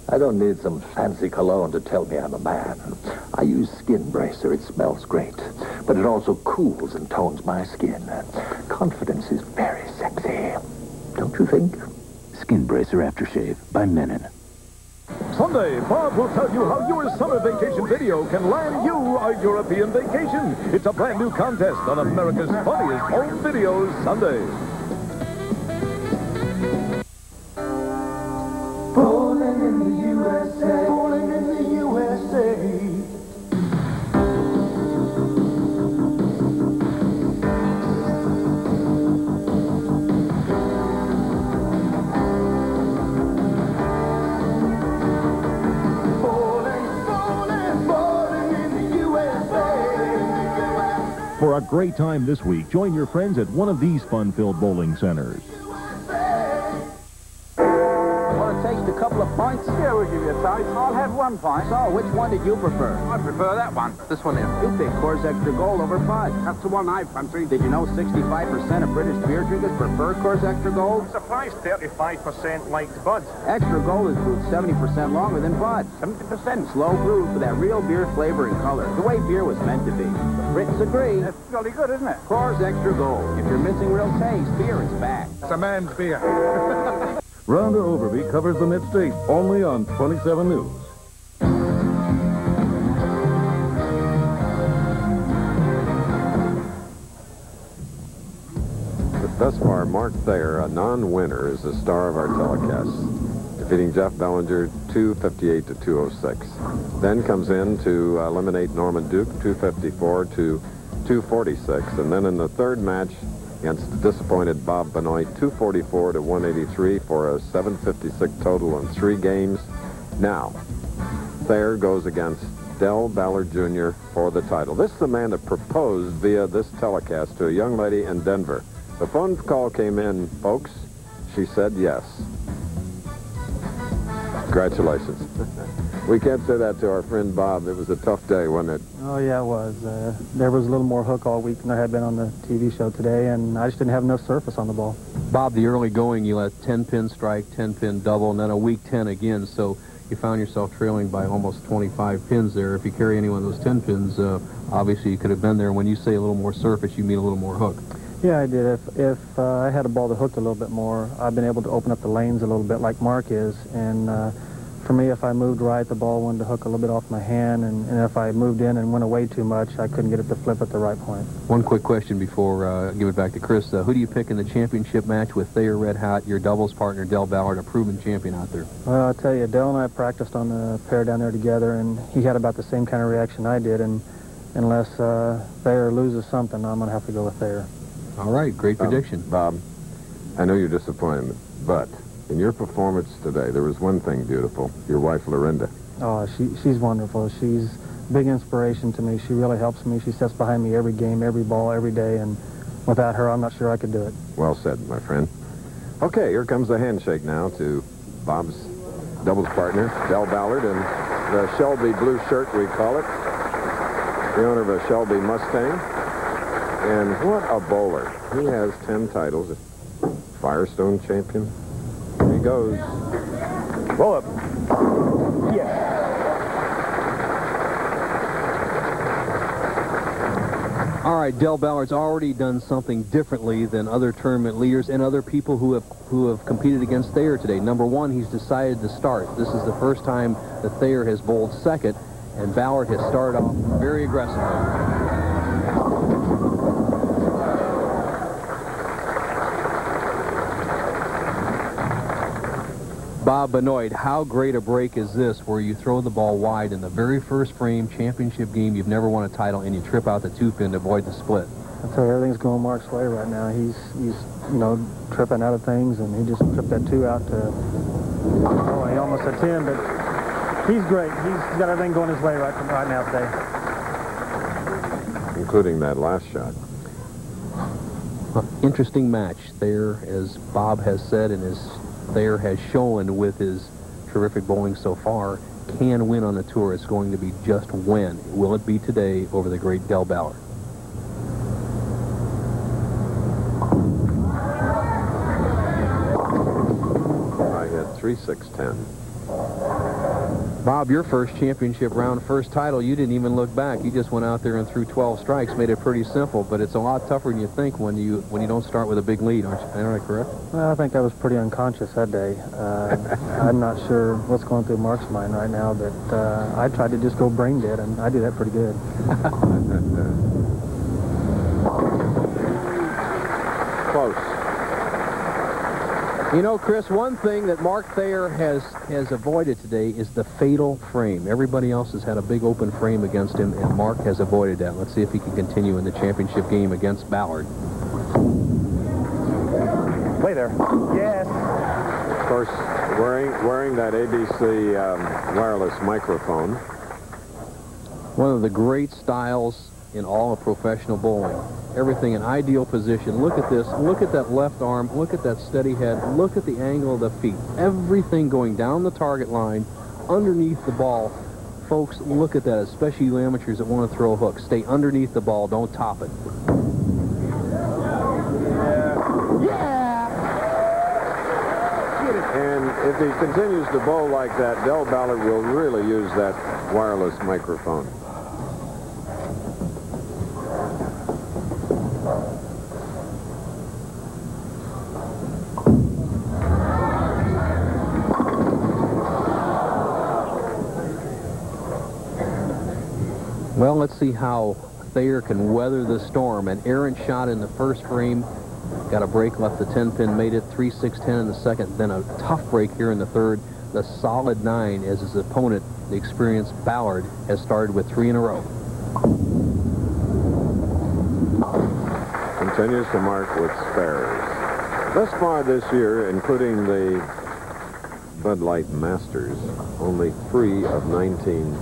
I don't need some fancy cologne to tell me I'm a man. I use Skin Bracer. It smells great, but it also cools and tones my skin. Confidence is very sexy. Don't you think? Skin Bracer Aftershave by Menon. Sunday, Bob will tell you how your summer vacation video can land you a European vacation. It's a brand new contest on America's funniest home videos Sunday. Bowling in the USA. Bowling in the USA. For a great time this week, join your friends at one of these fun-filled bowling centers. Want to taste a couple of pints? Yeah, we'll give you a taste. I'll have 1 pint. So, which one did you prefer? I prefer that one. This one here. You pick Coors Extra Gold over Bud. That's the one I fancy. Did you know 65% of British beer drinkers prefer Coors Extra Gold? I'm surprised 35% liked Bud. Extra Gold is brewed 70% longer than Bud. 70%. Slow brewed for that real beer flavor and color. The way beer was meant to be. The Brits agree. It's really good, isn't it? Coors Extra Gold. If you're missing real taste, beer is back. It's a man's beer. Rhonda Overby covers the Mid-State only on 27 News. Thus far, Mark Thayer, a non-winner, is the star of our telecast, defeating Jeff Bellinger 258 to 206. Then comes in to eliminate Norman Duke 254 to 246, and then in the third match against the disappointed Bob Benoit 244 to 183 for a 756 total in 3 games. Now, Thayer goes against Ballard Jr. for the title. This is the man that proposed via this telecast to a young lady in Denver. The phone call came in, folks. She said yes. Congratulations. We can't say that to our friend Bob. It was a tough day, wasn't it? Oh, yeah, it was. There was a little more hook all week than there had been on the TV show today, and I just didn't have enough surface on the ball. Bob, the early going, you let 10-pin strike, 10-pin double, and then a weak 10 again, so you found yourself trailing by almost 25 pins there. If you carry any one of those 10 pins, obviously you could have been there. When you say a little more surface, you mean a little more hook. Yeah, I did. If I had a ball that hooked a little bit more, I've been able to open up the lanes a little bit like Mark is, and for me, if I moved right, the ball wanted to hook a little bit off my hand, and if I moved in and went away too much, I couldn't get it to flip at the right point. One quick question before I give it back to Chris. Who do you pick in the championship match with Thayer Red Hot, your doubles partner, Del Ballard, a proven champion out there? Well, I'll tell you, Del and I practiced on the pair down there together, and he had about the same kind of reaction I did, and unless Thayer loses something, I'm going to have to go with Thayer. All right, great prediction. Bob, I know you're disappointed, but in your performance today, there was one thing beautiful. Your wife, Lorinda. Oh, she's wonderful. She's a big inspiration to me. She really helps me. She sits behind me every game, every ball, every day, and without her, I'm not sure I could do it. Well said, my friend. Okay, here comes the handshake now to Bob's doubles partner, Del Ballard, and the Shelby blue shirt, we call it, the owner of a Shelby Mustang. And what a bowler. He has 10 titles. Firestone champion. Here he goes. Roll up. All right, Del Ballard's already done something differently than other tournament leaders and other people who have competed against Thayer today. Number one, he's decided to start. This is the first time that Thayer has bowled second, and Ballard has started off very aggressively. Bob Benoit, how great a break is this where you throw the ball wide in the very first frame, championship game, you've never won a title, and you trip out the two-pin to avoid the split? I tell you, everything's going Mark's way right now. He's you know, tripping out of things, and he just tripped that 2 out to, oh, he almost a 10, but he's great. He's got everything going his way right now today. Including that last shot. Interesting match. Thayer, as Bob has said, and as Thayer has shown with his terrific bowling so far, can win on the tour. It's going to be just when. Will it be today over the great Del Ballard? I had 3-6-10. Bob, your first championship round, first title, you didn't even look back. You just went out there and threw 12 strikes, made it pretty simple, but it's a lot tougher than you think when you don't start with a big lead, aren't you? Am I correct? Well, I think I was pretty unconscious that day. I'm not sure what's going through Mark's mind right now, but I tried to just go brain dead, and I do that pretty good. Close. You know, Chris, one thing that Mark Thayer has avoided today is the fatal frame. Everybody else has had a big open frame against him, and Mark has avoided that. Let's see if he can continue in the championship game against Ballard. Play there. Yes. Of course, wearing that ABC wireless microphone. One of the great styles in all of professional bowling. Everything in ideal position. Look at this. Look at that left arm. Look at that steady head. Look at the angle of the feet. Everything going down the target line, underneath the ball. Folks, look at that, especially you amateurs that want to throw a hook. Stay underneath the ball. Don't top it. And if he continues to bowl like that, Del Ballard will really use that wireless microphone. Well, let's see how Thayer can weather the storm. An errant shot in the first frame. Got a break, left the 10-pin, made it 3-6-10 in the second. Then a tough break here in the third. The solid 9 as his opponent, the experienced Ballard, has started with 3 in a row. Continues to mark with spares. Thus far this year, including the Bud Light Masters, only 3 of 19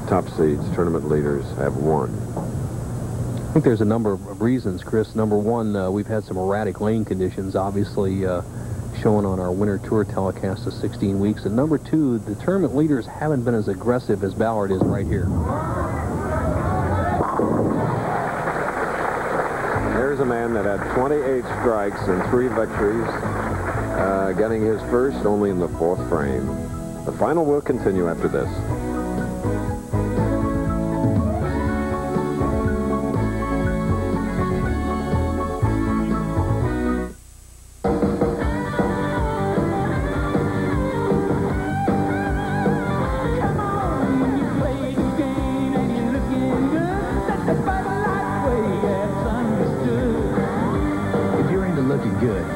top seeds, tournament leaders, have won. I think there's a number of reasons, Chris. Number one, we've had some erratic lane conditions, obviously shown on our winter tour telecast of 16 weeks. And number two, the tournament leaders haven't been as aggressive as Ballard is right here. There's a man that had 28 strikes and 3 victories, getting his first only in the 4th frame. The final will continue after this.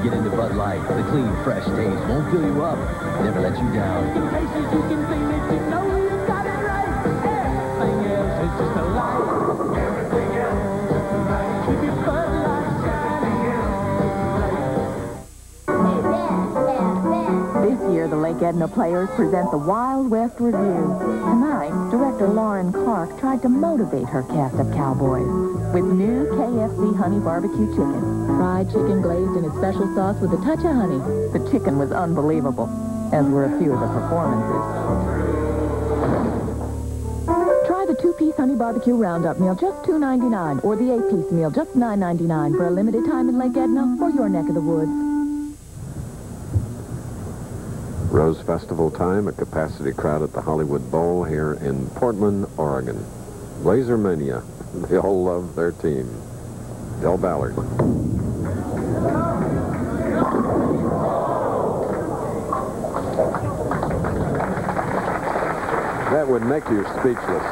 Get into Bud Light. The clean, fresh taste won't fill you up, never let you down. In places you can think that you know you got it right. Everything else is just a lie. Everything else is just a lie. Keep your Bud Light shining. This year, the Lake Edna Players present the Wild West Review. Tonight, director Lauren Clark tried to motivate her cast of cowboys with new KFC honey barbecue chicken. Fried chicken glazed in a special sauce with a touch of honey. The chicken was unbelievable. as were a few of the performances. Try the 2-piece honey barbecue roundup meal, just $2.99, or the 8-piece meal, just $9.99 for a limited time in Lake Edna or your neck of the woods. Rose Festival time, a capacity crowd at the Hollywood Bowl here in Portland, Oregon. Blazer Mania. They all love their team. Del Ballard. That would make you speechless.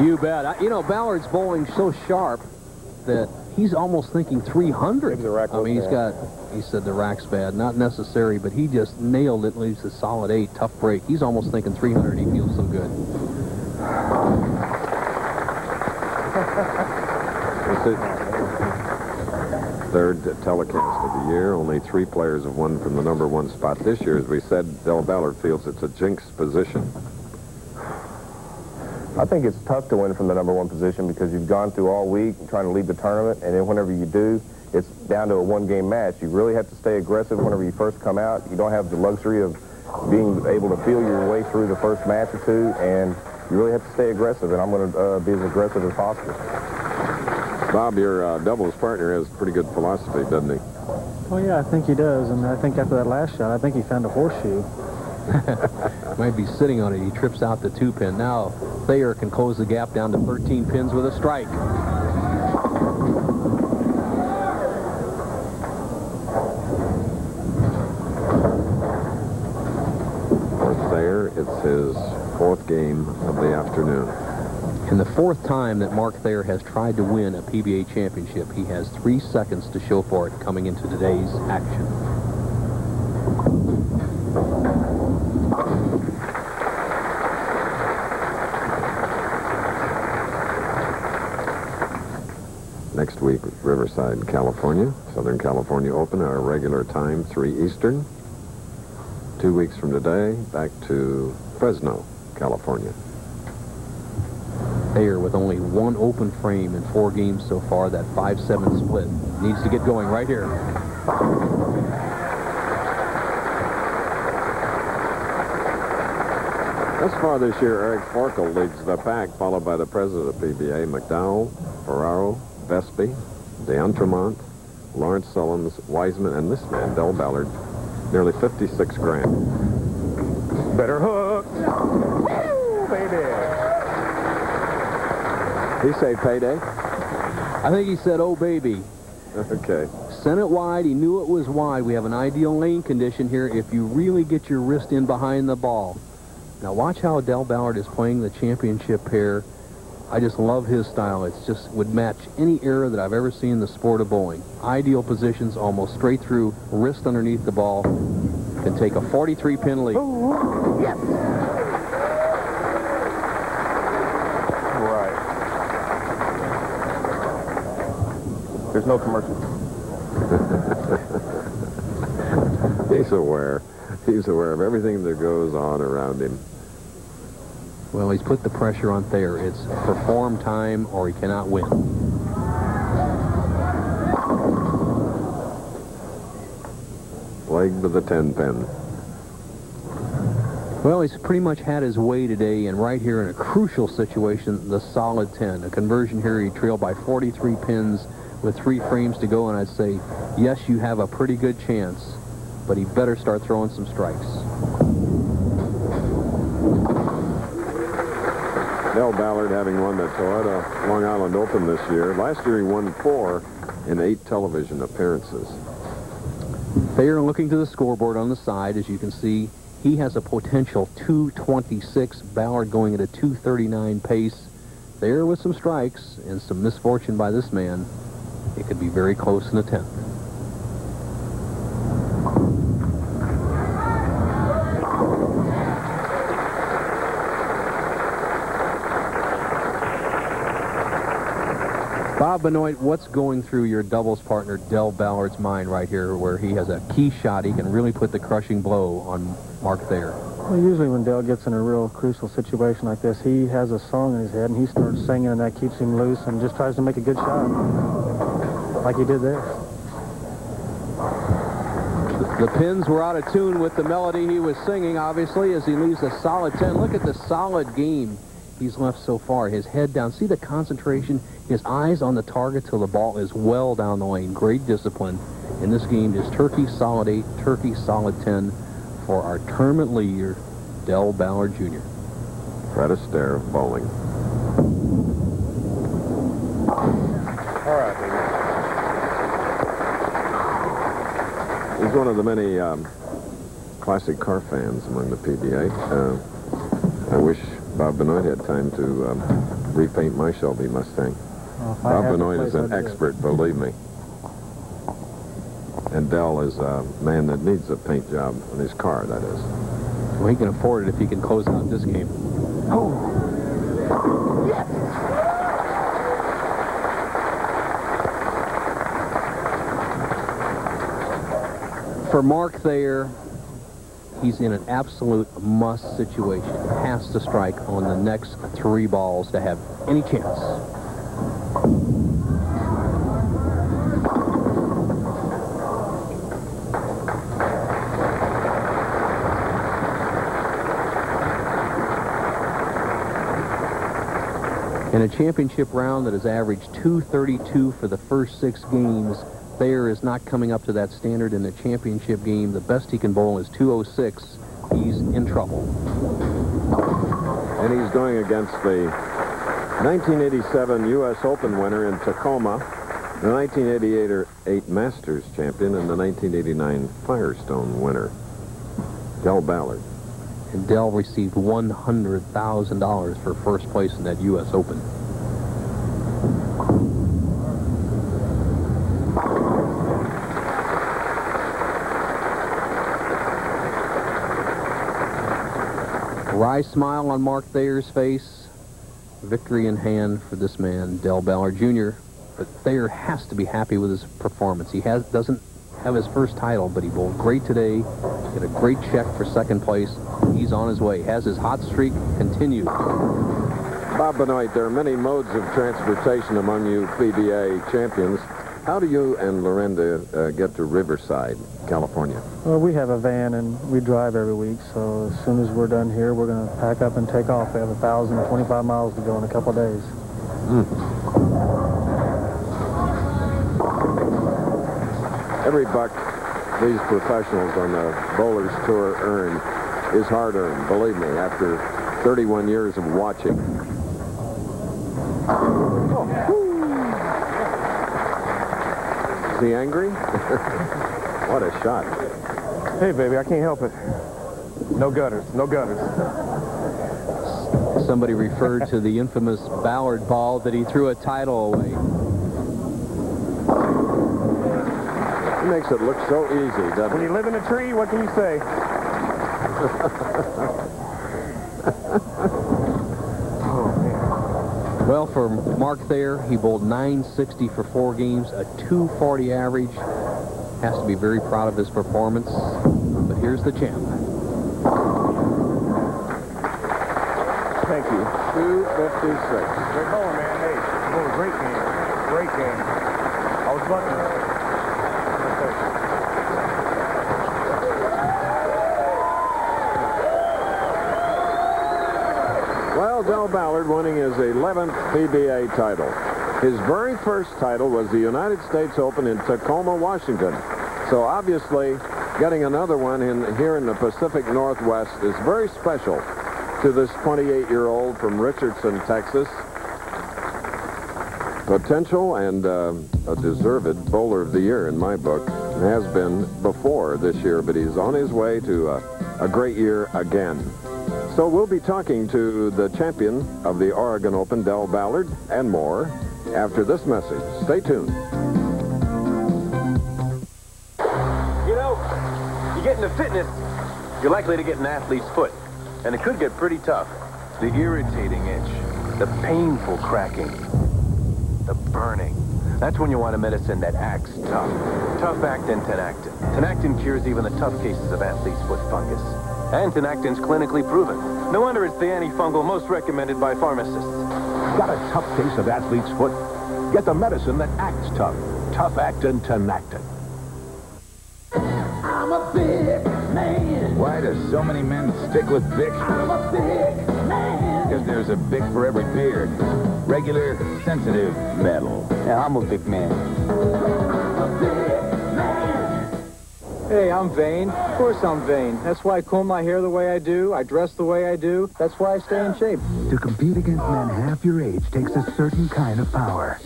You bet. You know, Ballard's bowling so sharp that he's almost thinking 300. I mean, he said the rack's bad. Not necessary, but he just nailed it, leaves a solid 8. Tough break. He's almost thinking 300. He feels so good. It's the third telecast of the year. Only 3 players have won from the #1 spot this year. As we said, Del Ballard feels it's a jinx position. I think it's tough to win from the #1 position because you've gone through all week trying to lead the tournament, and then whenever you do, it's down to a 1-game match. You really have to stay aggressive whenever you first come out. You don't have the luxury of being able to feel your way through the first match or two, and you really have to stay aggressive, and I'm going to be as aggressive as possible. Bob, your doubles partner has pretty good philosophy, doesn't he? Well, yeah, I think he does, and I think after that last shot, I think he found a horseshoe. Might be sitting on it. He trips out the 2-pin. Now Thayer can close the gap down to 13 pins with a strike. For Thayer, it's his 4th game of the afternoon. And the 4th time that Mark Thayer has tried to win a PBA championship. He has 3 seconds to show for it coming into today's action. Next week, Riverside, California. Southern California Open, our regular time, 3 Eastern. 2 weeks from today, back to Fresno, California. Thayer with only 1 open frame in 4 games so far. That 5-7 split needs to get going right here. Thus far this year, Eric Forkel leads the pack, followed by the president of PBA, McDowell, Ferraro, Vespi, DeAntremont, Lawrence Sullins, Wiseman, and this man, Del Ballard, nearly 56 grand. Better hook. Woo, baby. He say payday? I think he said, oh, baby. Okay. Sent it wide. He knew it was wide. We have an ideal lane condition here if you really get your wrist in behind the ball. Now watch how Del Ballard is playing the championship pair. I just love his style. It's just would match any era that I've ever seen in the sport of bowling. Ideal positions, almost straight through, wrist underneath the ball. Can take a 43-pin lead. Ooh, yes. Right. There's no commercial. He's aware. He's aware of everything that goes on around him. Well, he's put the pressure on Thayer. It's perform time or he cannot win. Leg to the 10-pin. Well, he's pretty much had his way today, and right here in a crucial situation, the solid 10. A conversion here, he trailed by 43 pins with 3 frames to go, and I'd say, yes, you have a pretty good chance, but he better start throwing some strikes. Del Ballard, having won the Toyota Long Island Open this year. Last year he won 4 in 8 television appearances. Thayer looking to the scoreboard on the side. As you can see, he has a potential 226. Ballard going at a 239 pace. Thayer with some strikes and some misfortune by this man. It could be very close in the 10th. Bob Benoit, what's going through your doubles partner Del Ballard's mind right here where he has a key shot? He can really put the crushing blow on Mark Thayer. Well, usually when Del gets in a real crucial situation like this, he has a song in his head and he starts singing, and that keeps him loose and just tries to make a good shot like he did there. The pins were out of tune with the melody he was singing, obviously, as he leaves a solid 10. Look at the solid game he's left so far. His head down. See the concentration? His eyes on the target till the ball is well down the lane. Great discipline. And this game is Turkey solid 8, Turkey solid 10 for our tournament leader, Del Ballard Jr. Fred Astaire of bowling. All right, baby. He's one of the many classic car fans among the PBA. I wish Bob Benoit had time to repaint my Shelby Mustang. Bob Benoit is an expert, believe me. And Del is a man that needs a paint job on his car, that is. Well, he can afford it if he can close out this game. Oh. Yes. For Mark Thayer, he's in an absolute must situation. Has to strike on the next 3 balls to have any chance. In a championship round that has averaged 232 for the first 6 games, Thayer is not coming up to that standard in the championship game. The best he can bowl is 206. He's in trouble. And he's going against the 1987 U.S. Open winner in Tacoma, the 1988 Masters champion, and the 1989 Firestone winner, Del Ballard. And Del received $100,000 for first place in that U.S. Open. Wry smile on Mark Thayer's face. Victory in hand for this man, Del Ballard Jr. But Thayer has to be happy with his performance. He doesn't have his first title, but he bowled great today. Get a great check for second place. He's on his way. Has his hot streak continued. Bob Benoit, there are many modes of transportation among you PBA champions. How do you and Lorinda get to Riverside, California? Well, we have a van and we drive every week, so as soon as we're done here, we're going to pack up and take off. We have 1,025 miles to go in a couple of days. Every buck these professionals on the Bowlers Tour earn is hard-earned, believe me, after 31 years of watching. Is he angry? What a shot. Hey, baby, I can't help it. No gutters, no gutters. Somebody referred to the infamous Ballard ball that he threw a title away. He makes it look so easy, doesn't he? When you live in a tree, what can you say? Well, for Mark Thayer, he bowled 960 for 4 games, a 240 average. Has to be very proud of his performance. But here's the champ. Thank you. 256. Great bowling, man. Hey, oh, great game. Great game. I was lucky. Well, Del Ballard winning his 11th PBA title. His very first title was the United States Open in Tacoma, Washington. So obviously, getting another one here in the Pacific Northwest is very special to this 28-year-old from Richardson, Texas. Potential and a deserved Bowler of the Year in my book. Has been before this year, but he's on his way to a great year again. So we'll be talking to the champion of the Oregon Open, Del Ballard, and more after this message. Stay tuned. You know, you get into fitness, you're likely to get an athlete's foot. And it could get pretty tough. The irritating itch, the painful cracking, the burning. That's when you want a medicine that acts tough. Tough Actin Tenactin. Tenactin cures even the tough cases of athlete's foot fungus. And Tenactin's clinically proven. No wonder it's the antifungal most recommended by pharmacists. Got a tough case of athlete's foot? Get the medicine that acts tough. Tough Actin Tenactin. I'm a big man. Why do so many men stick with Bic? I'm a big man. Because there's a Bic for every beard. Regular, sensitive, metal. Yeah, I'm a big man. I'm a big man. Hey, I'm vain. Of course I'm vain. That's why I comb my hair the way I do. I dress the way I do. That's why I stay in shape. To compete against men half your age takes a certain kind of power.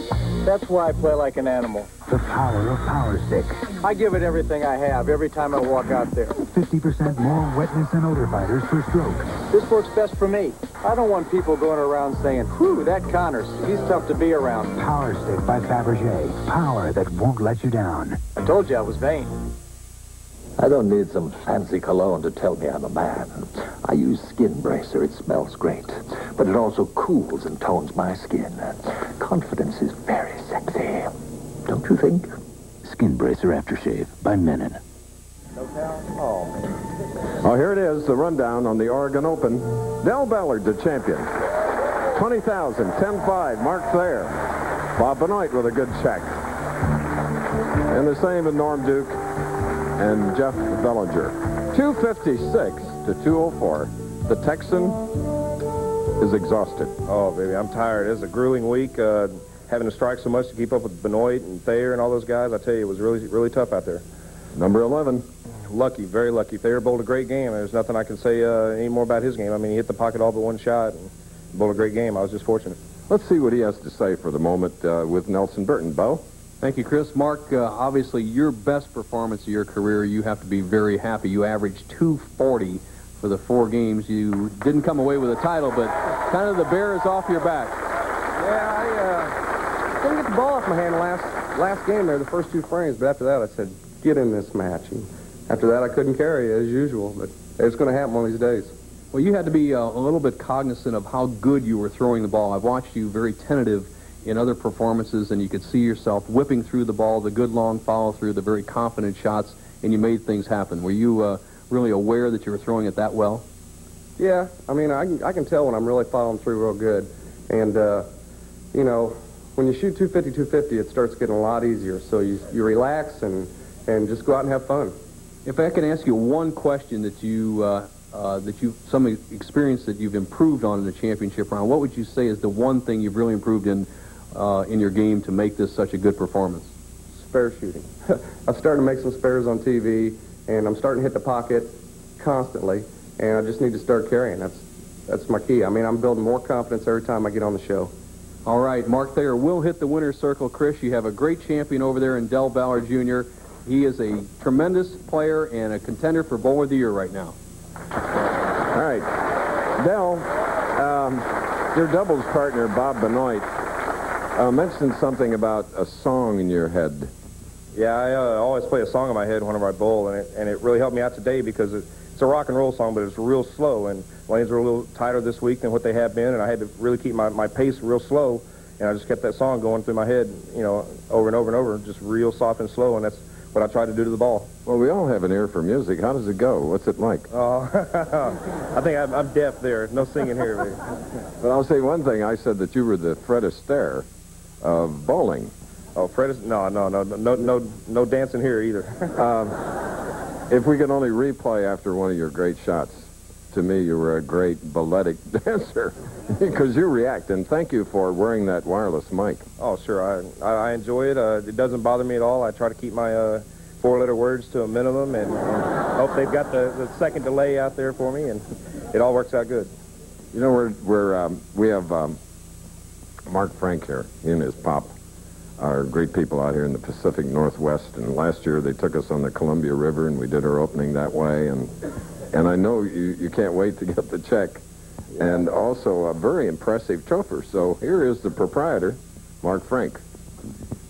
That's why I play like an animal. The power of Power Stick. I give it everything I have every time I walk out there. 50% more wetness and odor fighters per stroke. This works best for me. I don't want people going around saying, whew, that Connors, he's tough to be around. Power Stick by Fabergé. Power that won't let you down. I told you I was vain. I don't need some fancy cologne to tell me I'm a man. I use Skin Bracer. It smells great, but it also cools and tones my skin. Confidence is very sexy. Don't you think? Skin Bracer Aftershave by Menon. Oh, here it is, the rundown on the Oregon Open. Del Ballard, the champion. 20,000, 10-5, Mark Thayer. Bob Benoit with a good check. And the same with Norm Duke and Jeff Bellinger. 256 to 204. The Texan is exhausted. Oh, baby, I'm tired. It was a grueling week. Having to strike so much to keep up with Benoit and Thayer and all those guys, I tell you, it was really, really tough out there. Number 11. Lucky, very lucky. Thayer bowled a great game. There's nothing I can say any more about his game. I mean, he hit the pocket all but one shot and bowled a great game. I was just fortunate. Let's see what he has to say for the moment with Nelson Burton. Bo? Thank you, Chris. Mark, obviously your best performance of your career, you have to be very happy. You averaged 240 for the 4 games. You didn't come away with a title, but kind of the bear is off your back. Yeah, I couldn't get the ball off my hand last game there, the first 2 frames, but after that I said, get in this match. And after that I couldn't carry as usual, but it's going to happen one of these days. Well, you had to be a little bit cognizant of how good you were throwing the ball. I've watched you very tentative in other performances, and you could see yourself whipping through the ball, the good long follow-through, the very confident shots, and you made things happen. Were you really aware that you were throwing it that well? Yeah, I mean, I can tell when I'm really following through real good. And, you know, when you shoot 250, 250, it starts getting a lot easier. So you relax and just go out and have fun. If I can ask you one question that some experience that you've improved on in the championship round, what would you say is the one thing you've really improved in your game to make this such a good performance? Spare shooting. I'm starting to make some spares on TV, and I'm starting to hit the pocket constantly, and I just need to start carrying. That's my key. I mean, I'm building more confidence every time I get on the show. All right, Mark Thayer will hit the winner's circle. Chris, you have a great champion over there in Del Ballard Jr. He is a tremendous player and a contender for Bowler of the Year right now. All right. Del, your doubles partner, Bob Benoit, mentioned something about a song in your head. Yeah, I always play a song in my head whenever I bowl, and it really helped me out today because it's a rock and roll song, but it's real slow, and lanes were a little tighter this week than what they have been, and I had to really keep my pace real slow, and I just kept that song going through my head, you know, over and over and over, just real soft and slow, and that's what I tried to do to the ball. Well, we all have an ear for music. How does it go? What's it like? Oh, I think I'm deaf there. No singing here. Baby. But I'll say one thing. I said that you were the Fred Astaire of bowling. Oh, Fred Astaire? No dancing here either. If we could only replay after one of your great shots, to me, you were a great balletic dancer because you react. And thank you for wearing that wireless mic. Oh, sure. I enjoy it. It doesn't bother me at all. I try to keep my 4-letter words to a minimum and hope they've got the second delay out there for me, and it all works out good. You know, we have Mark Frank here. He and his pop are great people out here in the Pacific Northwest. And last year they took us on the Columbia River, and we did our opening that way. And I know you can't wait to get the check. And also a very impressive chauffeur. So here is the proprietor, Mark Frank.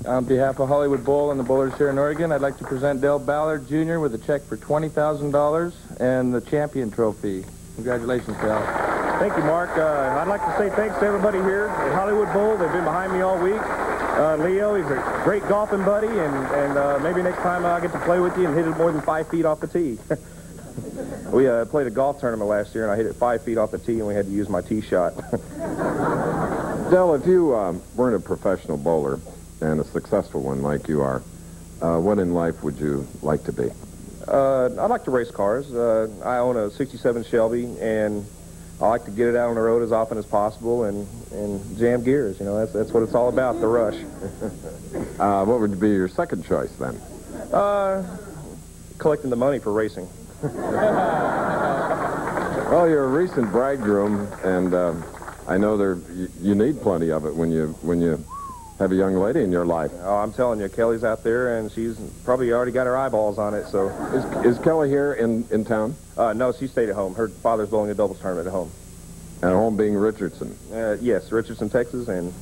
On behalf of Hollywood Bowl and the Bowlers here in Oregon, I'd like to present Del Ballard Jr. with a check for $20,000 and the champion trophy. Congratulations, Del. Thank you, Mark. I'd like to say thanks to everybody here at Hollywood Bowl. They've been behind me all week. Leo, he's a great golfing buddy, and maybe next time I'll get to play with you and hit it more than 5 feet off the tee. We played a golf tournament last year, and I hit it 5 feet off the tee, and we had to use my tee shot. Del, if you weren't a professional bowler and a successful one like you are, what in life would you like to be? I like to race cars. I own a 67 Shelby, and I like to get it out on the road as often as possible and jam gears. You know, that's what it's all about, the rush. What would be your second choice, then? Collecting the money for racing. Well, you're a recent bridegroom, and I know you need plenty of it when you have a young lady in your life. Oh, I'm telling you, Kelly's out there, and she's probably already got her eyeballs on it. So, is Kelly here in town? No, she stayed at home. Her father's bowling a doubles tournament at home. At home being Richardson? Yes, Richardson, Texas, and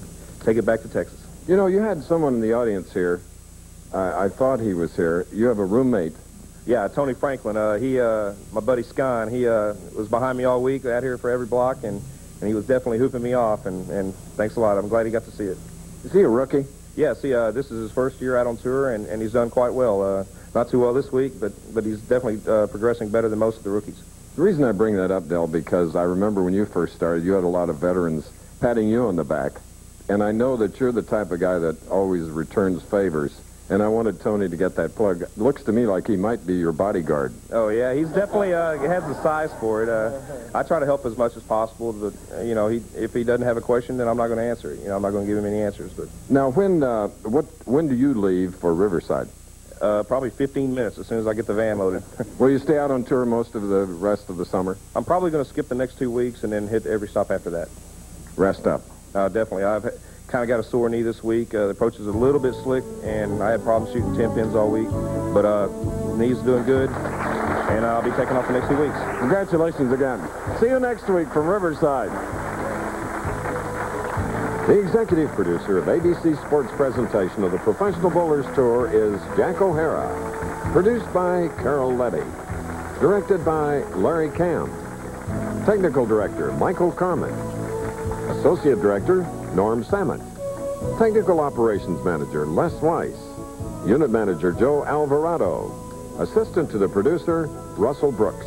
take it back to Texas. You know, you had someone in the audience here. I thought he was here. You have a roommate. Yeah, Tony Franklin. My buddy Scon, he was behind me all week, out here for every block, and he was definitely hooping me off, and thanks a lot. I'm glad he got to see it. Is he a rookie? Yes, this is his first year out on tour, and he's done quite well. Not too well this week, but he's definitely progressing better than most of the rookies. The reason I bring that up, Del, because I remember when you first started, you had a lot of veterans patting you on the back, and I know that you're the type of guy that always returns favors, and I wanted Tony to get that plug. It looks to me like he might be your bodyguard. Oh, yeah, he's definitely has the size for it. I try to help as much as possible, but, you know, if he doesn't have a question, then I'm not going to answer it. You know, I'm not going to give him any answers. But now, when do you leave for Riverside? Probably 15 minutes as soon as I get the van loaded. Will you stay out on tour most of the rest of the summer? I'm probably going to skip the next 2 weeks and then hit every stop after that. Rest up. Definitely. I've kind of got a sore knee this week. The approach is a little bit slick, and I had problems shooting 10 pins all week. But knee's doing good, and I'll be taking off the next 2 weeks. Congratulations again. See you next week from Riverside. The executive producer of ABC Sports' presentation of the Professional Bowlers Tour is Jack O'Hara. Produced by Carol Levy. Directed by Larry Camp. Technical Director Michael Carmen. Associate Director Norm Samet. Technical Operations Manager Les Weiss. Unit Manager Joe Alvarado. Assistant to the producer Russell Brooks.